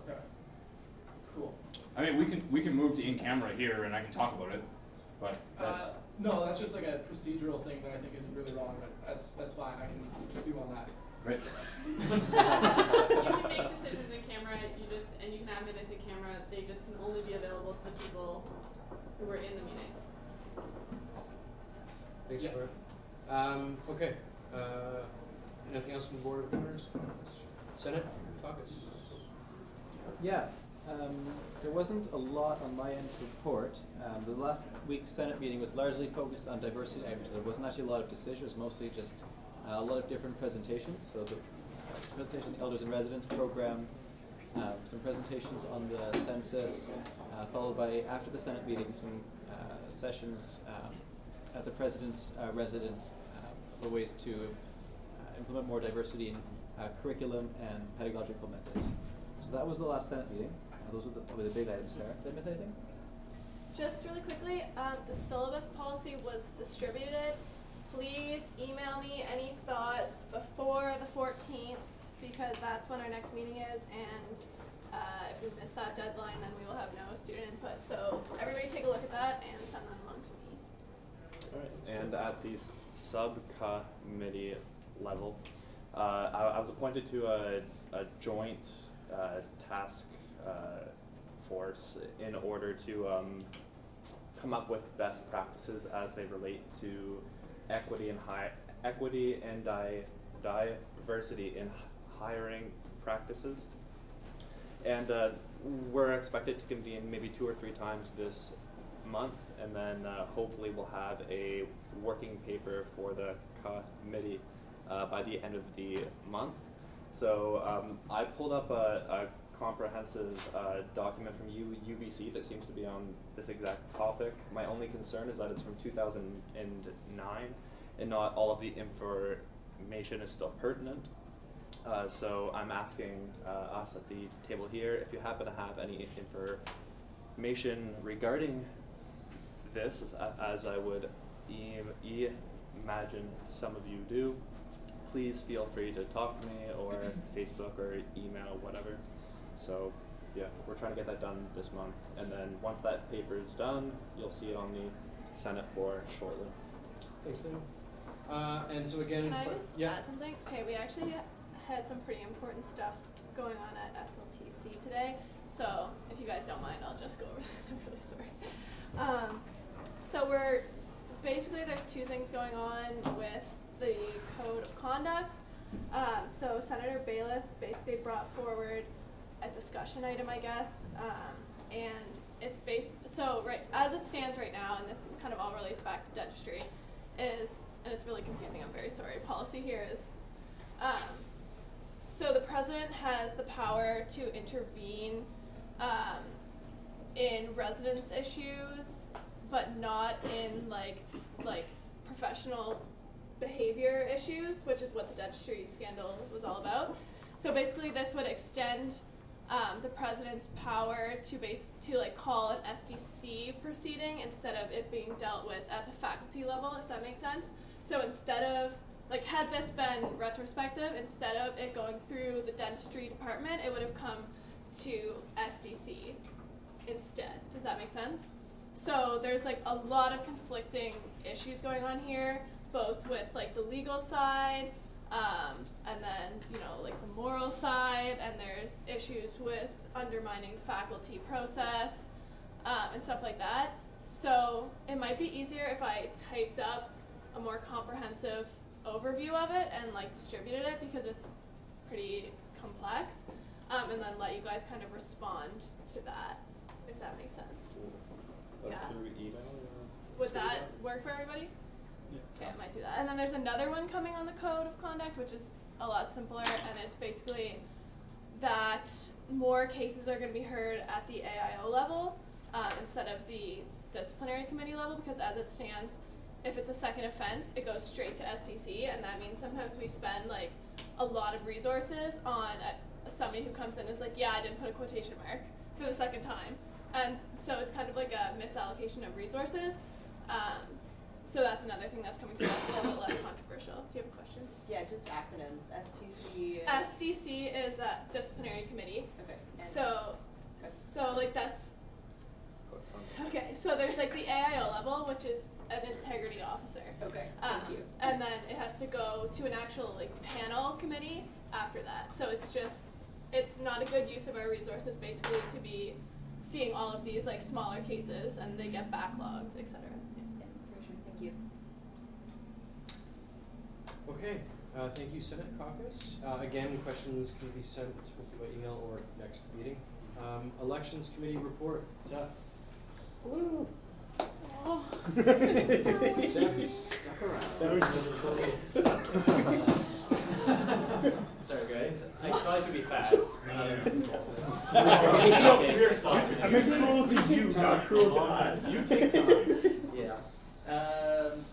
Okay. Cool. I mean, we can move to in camera here and I can talk about it, but that's no, that's just like a procedural thing that I think is really wrong. But that's fine. I can just do on that. Right. You can make decisions in camera, and you can have minutes in camera, they just can only be available to the people who were in the meeting. Thanks, okay. Anything else from the Board of Governors? Senate caucus? Yeah, there wasn't a lot on my end to report. The last week's Senate meeting was largely focused on diversity items. There wasn't actually a lot of decisions, it was mostly just a lot of different presentations. So the presentation on the Elders and Residents program, some presentations on the census, followed by, after the Senate meeting, some sessions at the President's residence for ways to implement more diversity in curriculum and pedagogical methods. So that was the last Senate meeting. Those were probably the big items there. Did I miss anything? Just really quickly, the syllabus policy was distributed. Please email me any thoughts before the 14th because that's when our next meeting is, and if we miss that deadline, then we will have no student input. So everybody take a look at that and send them along to me. All right. And at the subcommittee level, I was appointed to a joint task force in order to come up with best practices as they relate to equity and diversity in hiring practices. And we're expected to convene maybe 2 or 3 times this month, and then hopefully we'll have a working paper for the committee by the end of the month. So I pulled up a comprehensive document from UBC that seems to be on this exact topic. My only concern is that it's from 2009 and not all of the information is still pertinent. So I'm asking us at the table here if you happen to have any information regarding this, as I would imagine some of you do. Please feel free to talk to me or Facebook or email, whatever. So yeah, we're trying to get that done this month, and then once that paper is done, you'll see it on the Senate floor shortly. Thanks, Sam. And so again, Can I just add something? Okay, we actually had some pretty important stuff going on at SLTC today, so if you guys don't mind, I'll just go over that. I'm really sorry. So we're basically, there's 2 things going on with the code of conduct. So Senator Bayless basically brought forward a discussion item, I guess, and it's as it stands right now, and this kind of all relates back to dentistry, is, and it's really confusing, I'm very sorry, policy here is, so the president has the power to intervene in residence issues, but not in like professional behavior issues, which is what the dentistry scandal was all about. So basically this would extend the president's power to like call an SDC proceeding instead of it being dealt with at the faculty level, if that makes sense. So instead of, like, had this been retrospective, instead of it going through the dentistry department, it would have come to SDC instead. Does that make sense? So there's like a lot of conflicting issues going on here, both with like the legal side, and then, you know, like the moral side, and there's issues with undermining faculty process, and stuff like that. So it might be easier if I typed up a more comprehensive overview of it and like distributed it, because it's pretty complex, and then let you guys kind of respond to that, if that makes sense. That's Yeah. through email or? Would that work for everybody? Yeah. Okay, I might do that. And then there's another one coming on the code of conduct, which is a lot simpler, and it's basically that more cases are going to be heard at the AIO level instead of the disciplinary committee level, because as it stands, if it's a second offense, it goes straight to STC, and that means sometimes we spend like a lot of resources on somebody who comes in and is like, yeah, I didn't put a quotation mark for the second time. And so it's kind of like a misallocation of resources. So that's another thing that's coming through that's a little bit less controversial. Do you have a question? Yeah, just acronyms. STC. SDC is a disciplinary committee. Okay. So like that's, okay, so there's like the AIO level, which is an an integrity officer. Okay, thank you. And then it has to go to an actual like panel committee after that. So it's not a good use of our resources basically to be seeing all of these like smaller cases and they get backlogged, etc. Yeah, for sure, thank you. Okay, thank you, Senate Caucus. Again, questions can be sent hopefully by email or next meeting. Elections Committee report. Seth. Woo. Oh. Seth, stuck around. That was Sorry guys, I try to be fast. I'm cruel to you, not cruel to us. You take time. Yeah.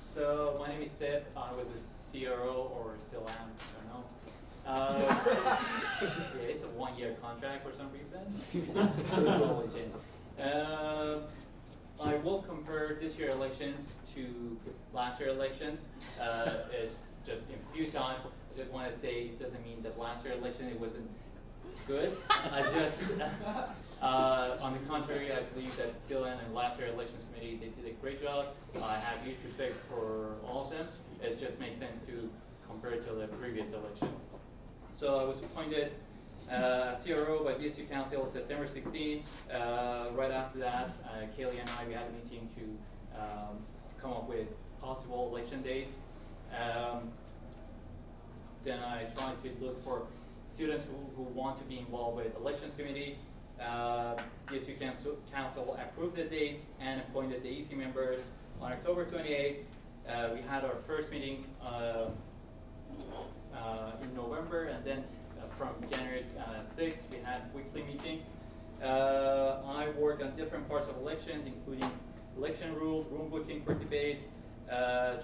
So my name is Sid. I was a CRO or still am. I don't know. Yeah, it's a 1-year contract for some reason. Totally changed. I will compare this year elections to last year elections. It's just in a few times. I just want to say it doesn't mean that last year election it wasn't good. I just, on the contrary, I believe that Dylan and last year elections committee, they did a great job. I have huge respect for all of them. It just makes sense to compare it to the previous elections. So I was appointed CRO by DSU Council September 16. Right after that, Kaylee and I, we had a meeting to come up with possible election dates. Then I tried to look for students who want to be involved with elections committee. DSU Council approved the dates and appointed the EC members on October 28th. We had our first meeting in November, and then from January 6th, we had weekly meetings. I worked on different parts of elections, including election rules, room booking for debates,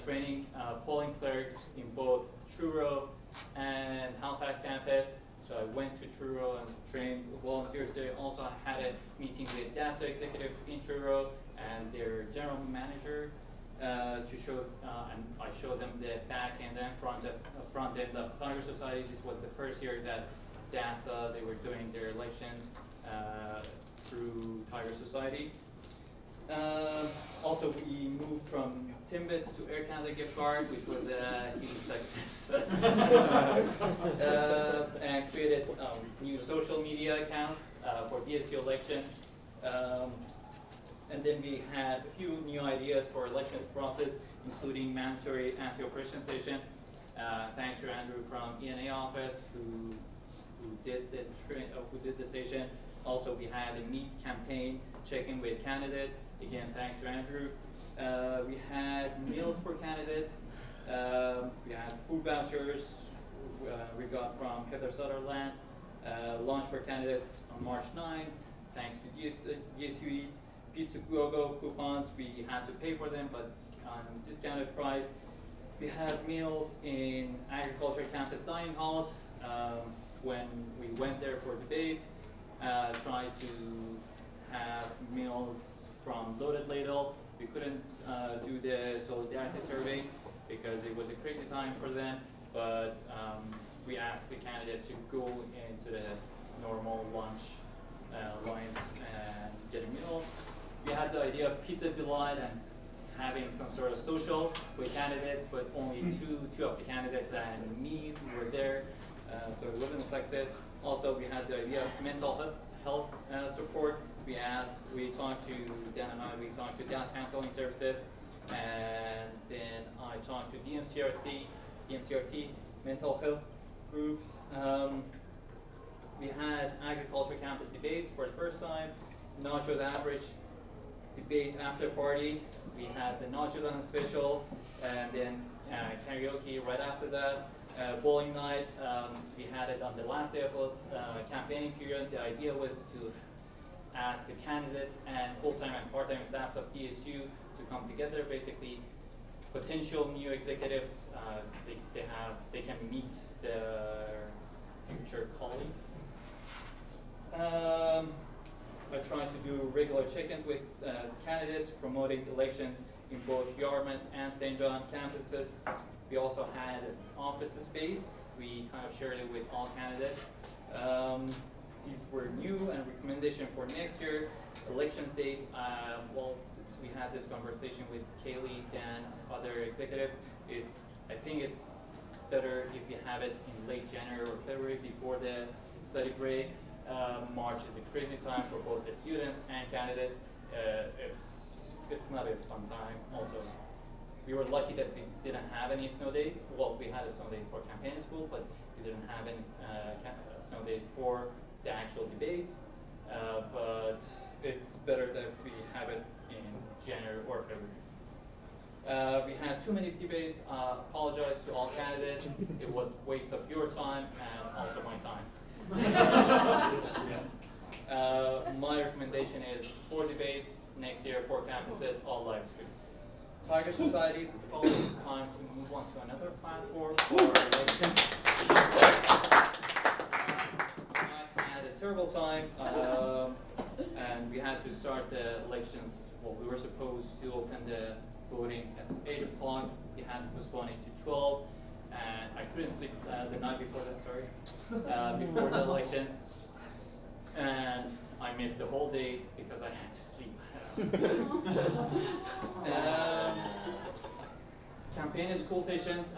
training polling clerks in both Truro and Halifax campus. So I went to Truro and trained volunteers there. Also, I had a meeting with DSU executives in Truro and their general manager to show, and I showed them the back end and front end of Tiger Society. This was the first year that DSU, they were doing their elections through Tiger Society. Also, we moved from Timbits to Air Canada gift card, which was a huge success. And created new social media accounts for DSU election. And then we had a few new ideas for election process, including mandatory anti-oppression session. Thanks to Andrew from ENA office who did the session. Also, we had a meet campaign checking with candidates. Again, thanks to Andrew. We had meals for candidates. We had food vouchers we got from Heather Sutherland. Lunch for candidates on March 9. Thanks to DSU Eats. Pizza Go-Go coupons, we had to pay for them, but on discounted price. We had meals in agriculture campus dining halls when we went there for debates. Tried to have meals from Loaded Ladle. We couldn't do the solidarity survey because it was a crazy time for them, but we asked the candidates to go into the normal lunch lines and get a meal. We had the idea of Pizza Delight and having some sort of social with candidates, but only two of the candidates and me who were there, so it wasn't a success. Also, we had the idea of mental health support. We talked to Dan and we talked to Dan Counseling Services, and then I talked to DMCRT Mental Health Group. We had agriculture campus debates for the first time, Nachos Average debate after party. We had the Nachos on special, and then karaoke right after that. Bowling night, we had it on the last day of campaigning period. The idea was to ask the candidates and full-time and part-time staffs of DSU to come together. Basically, potential new executives, they can meet their future colleagues. I tried to do regular check-ins with candidates, promoting elections in both Yarmouth and St. John campuses. We also had office space. We kind of shared it with all candidates. These were new and recommendation for next year. elections dates, we had this conversation with Kaylee, Dan, other executives. I think it's better if you have it in late January or February before the study break. March is a crazy time for both the students and candidates. It's not a fun time. Also, we were lucky that we didn't have any snow dates. Well, we had a snow date for campaign school, but we didn't have any snow dates for the actual debates. But it's better that we have it in January or February. We had too many debates. Apologize to all candidates. It was a waste of your time and also my time. My recommendation is 4 debates next year, 4 campuses, all live stream. Tiger Society, probably it's time to move on to another platform for elections. I had a terrible time, and we had to start the elections. Well, we were supposed to open the voting at 8 o'clock. We had to postpone it to 12, and I couldn't sleep the night before that, before the elections. And I missed the whole day because I had to sleep. Campaign and school sessions,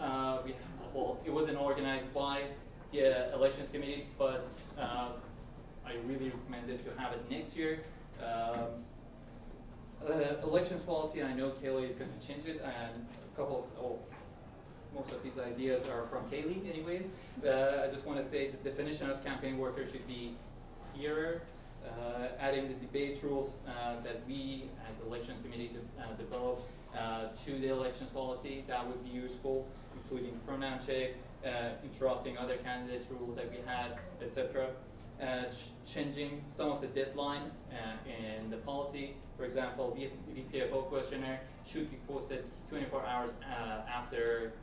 it wasn't organized by the elections committee, but I really recommended to have it next year. Elections policy, I know Kaylee is going to change it, and most of these ideas are from Kaylee anyways. I just want to say the definition of campaign worker should be clearer. Adding the debates rules that we as elections committee develop to the elections policy, that would be useful, including pronoun check, interrupting other candidates rules that we had, etc. Changing some of the deadline in the policy. For example, VPFO questionnaire should be posted 24 hours after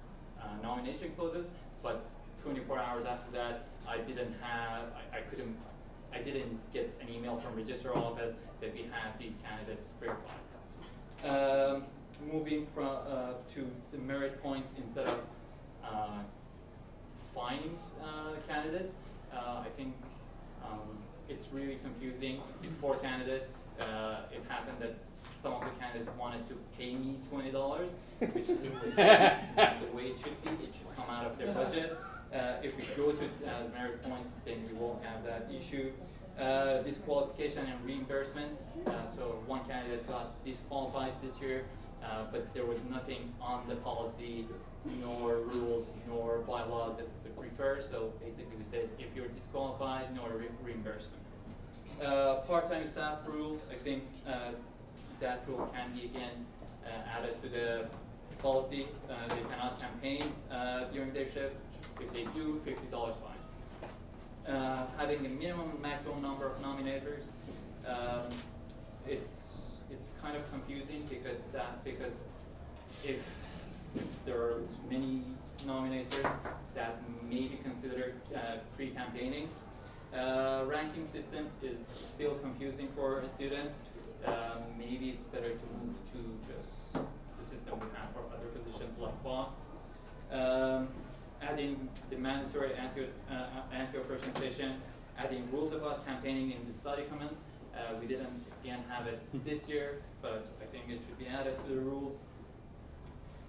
nomination closes, but 24 hours after that, I didn't get an email from registrar office that we have these candidates verified. Moving to the merit points instead of fining candidates, I think it's really confusing for candidates. It happened that some of the candidates wanted to pay me $20, which is not the way it should be. It should come out of their budget. If we go to merit points, then we won't have that issue. Disqualification and reimbursement. So one candidate got disqualified this year, but there was nothing on the policy, nor rules, nor bylaws that would refer. So basically we said, if you're disqualified, no reimbursement. Part-time staff rules, I think that rule can be again added to the policy. They cannot campaign during their shifts. If they do, $50 fine. Having a minimum and maximum number of nominators, it's kind of confusing because if there are many nominators, that may be considered pre-campaigning. Ranking system is still confusing for students. Maybe it's better to move to just the system we have for other positions like law. Adding the mandatory anti-oppression session, adding rules about campaigning in the study comments. We didn't again have it this year, but I think it should be added to the rules.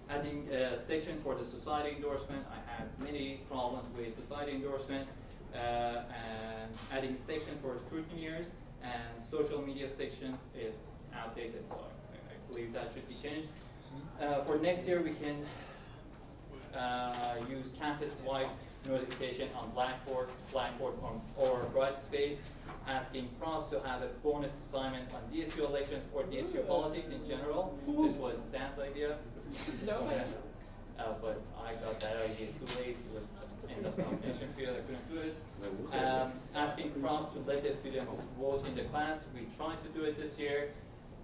Adding a section for the society endorsement. I had many problems with society endorsement. And adding a section for scrutineers and social media sections is outdated, so I believe that should be changed. For next year, we can use campus-wide notification on Blackboard or Brightspace, asking profs to have a bonus assignment on DSU elections or DSU politics in general. This was Dan's idea. But I got that idea too late. It was in the nomination period, I couldn't do it. Asking profs to let the students vote in the class. We tried to do it this year,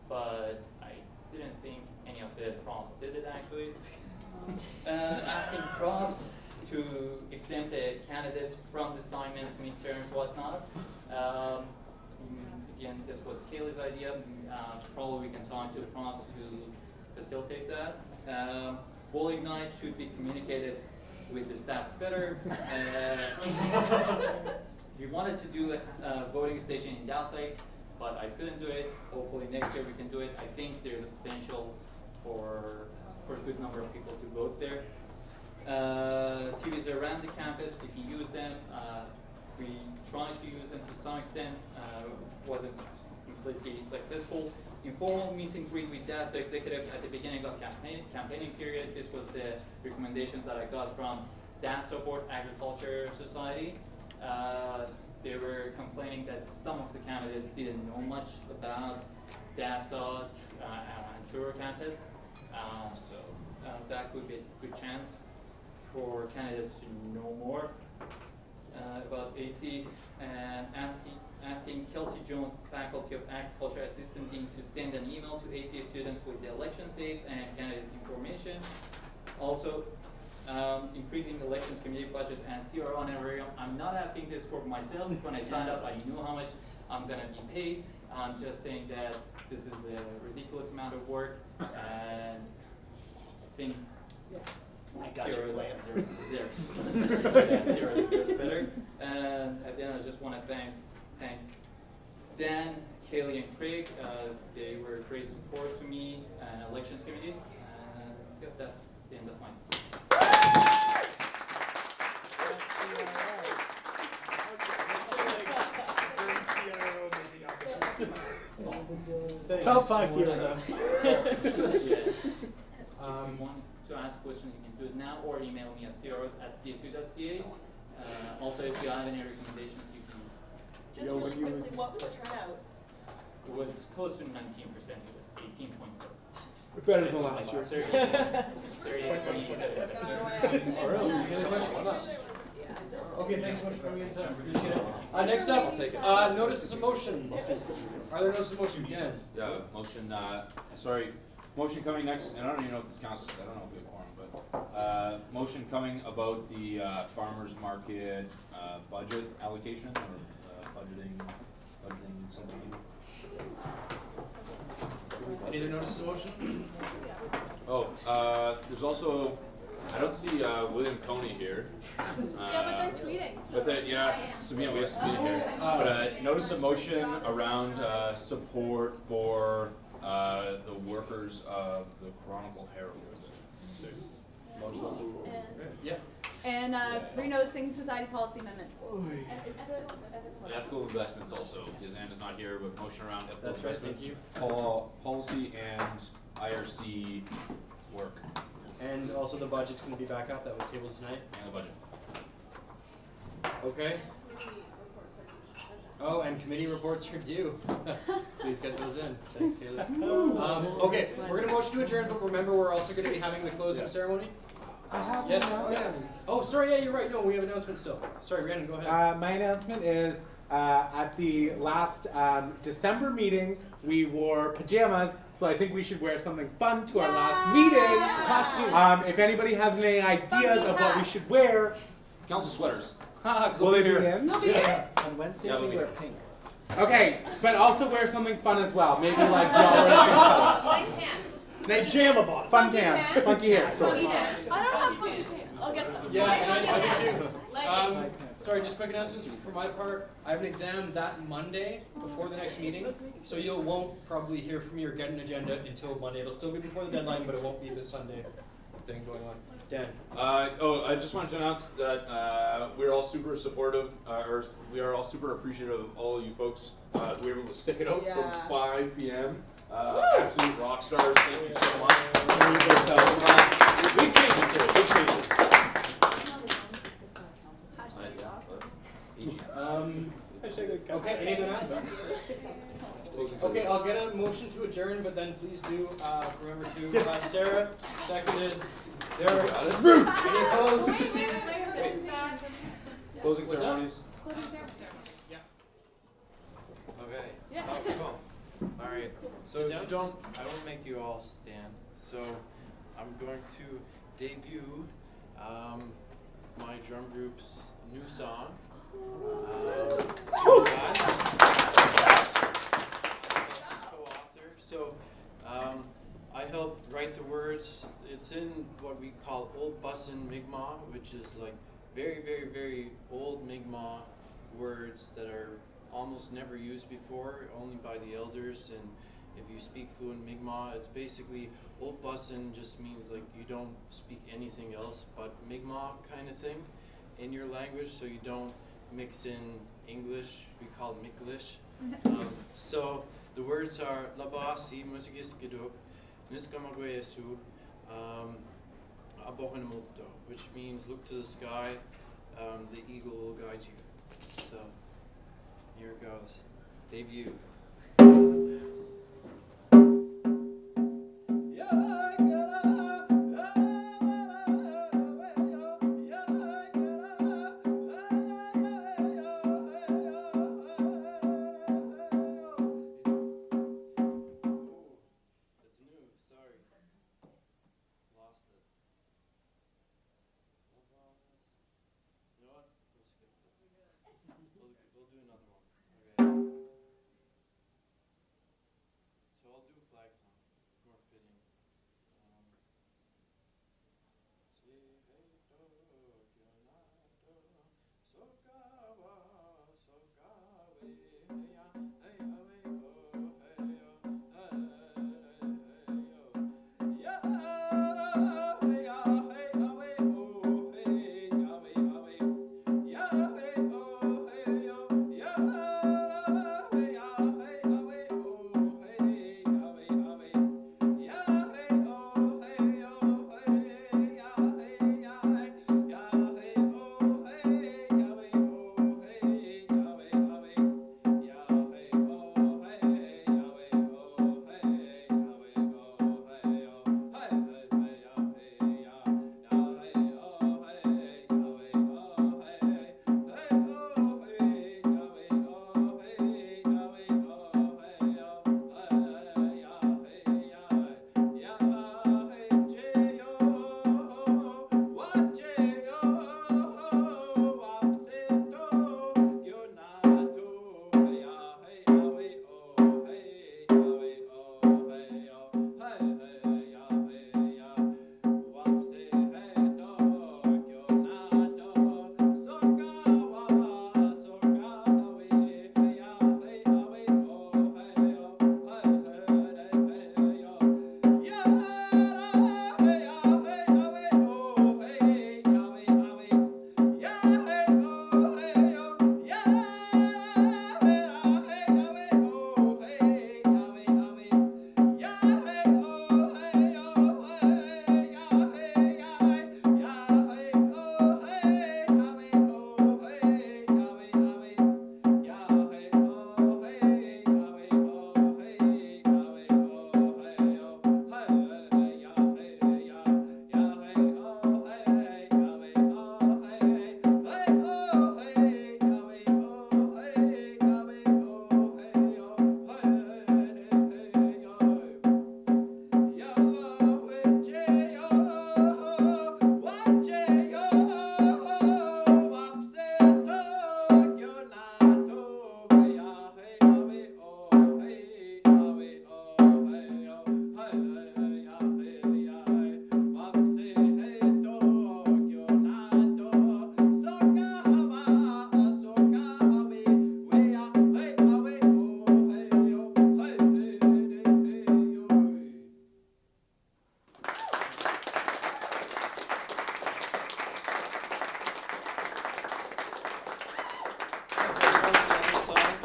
but I didn't think any of the profs did it actually. Asking profs to exempt the candidates from the assignments, midterms, whatnot. Again, this was Kaylee's idea. Probably we can talk to the profs to facilitate that. Bowling night should be communicated with the staffs better. We wanted to do a voting station in Dallas Lakes, but I couldn't do it. Hopefully next year we can do it. I think there's a potential for a good number of people to vote there. TVs around the campus, we can use them. We tried to use them to some extent, wasn't completely successful. Informal meet and greet with DSU executives at the beginning of campaigning period. This was the recommendations that I got from DSU Board Agriculture Society. They were complaining that some of the candidates didn't know much about DSU and Truro campus. So that could be a good chance for candidates to know more about AC, and asking Kelsey Jones, Faculty of Agriculture Assistant Dean, to send an email to ACA students with the election dates and candidate information. Also, increasing the elections committee budget and CRO honorarium. I'm not asking this for myself. When I signed up, I knew how much I'm gonna be paid. I'm just saying that this is a ridiculous amount of work, and I think I got your plan. Zero deserves better. And at the end, I just want to thank Dan, Kaylee, and Craig. They were great support to me and elections committee. And yeah, that's the end of my Top 5 CROs. If you want to ask a question, you can do it now or email me at cro@dsu.ca. Also, if you have any recommendations, you can. Just really quickly, what was the turnout? It was close to 19%. It was 18.7. Better than last year. 38.7. Oh, really? You get a question? Okay, thanks so much for coming in time. Appreciate it. Next up, notices of motion. Are there notices of motion? Dan? Yeah, motion, motion coming next, and I don't even know if this counts, I don't know if we have quorum, but, motion coming about the, farmer's market, budget allocation, or, budgeting something. Any other notices of motion? Oh, there's also, I don't see William Coney here. Yeah, but they're tweeting. So But we have Sabina here. But notice of motion around support for the workers of the Chronicle Herald. Motion. Yeah. And renoticing society policy amendments. And is the Ethical investments also, because Ann is not here, but motion around ethical That's right, investments, thank policy and IRC work, And also the budget's gonna be back up, that was tabled tonight. and the budget. Okay. Oh, and committee reports are due. Please get those in. Thanks, Kayla. Okay, we're gonna motion to adjourn, but remember, we're also gonna be having the closing ceremony. I have Yes, an yes. announcement. Oh, sorry, yeah, you're right. No, we have announcements still. Sorry, Brandon, go ahead. My announcement is at the last December meeting, we wore pajamas, so I think we should wear something fun to our last meeting. Costumes. If anybody has any ideas of what we should wear, Council sweaters. will they be in? On Wednesdays Yeah, we we- wear pink. Okay, but also wear something fun as well. Maybe like y'all wear something Nice pants. fun. Pajama bottoms. Fun pants. Funky hair. Sorry. I don't have funky pants. I'll get some. Yeah, and I do too. Leggings. Sorry, just quick announcements for my part. I have an exam that Monday before the next meeting, so you won't probably hear from me or get an agenda until Monday. It'll still be before the deadline, but it won't be this Sunday thing going on. Dan. I just wanted to announce that we're all super supportive, or we are all super appreciative of all you folks who were able to stick it out from 5 p.m. Absolute rock stars. Thank you so much. Big changes here. Big changes. Okay, any other announcements? Okay, I'll get a motion to adjourn, but then please do remember to Sarah, seconded. Derek, any opposed? Closing ceremonies. Closing ceremony. Yeah. Okay. Yeah. Oh, cool. All right. So Sit down. I won't make you all stand. So I'm going to debut my drum group's new song. Co-author. So I helped write the words. It's in what we call Old Bussin' Mi'kmaq, which is like very, very, very old Mi'kmaq words that are almost never used before, only by the elders. And if you speak fluent Mi'kmaq, it's basically Oppasin just means like you don't speak anything else but Mi'kmaq kind of thing in your language, so you don't mix in English. We call it Miklish. So the words are Labasi, Musigis Giduk, Niskamagoyesu, Abohanamukto, which means look to the sky, the eagle will guide you. So here it goes. Debut. We'll do another one. Okay. So I'll do a flag song, more fitting.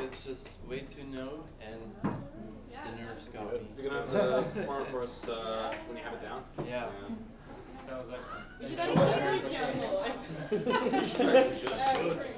It's just way too no, and the nerves got me. You're gonna have to perform for us when you have it down. Yeah. That was excellent. You should Thank you so much. cancel. You should.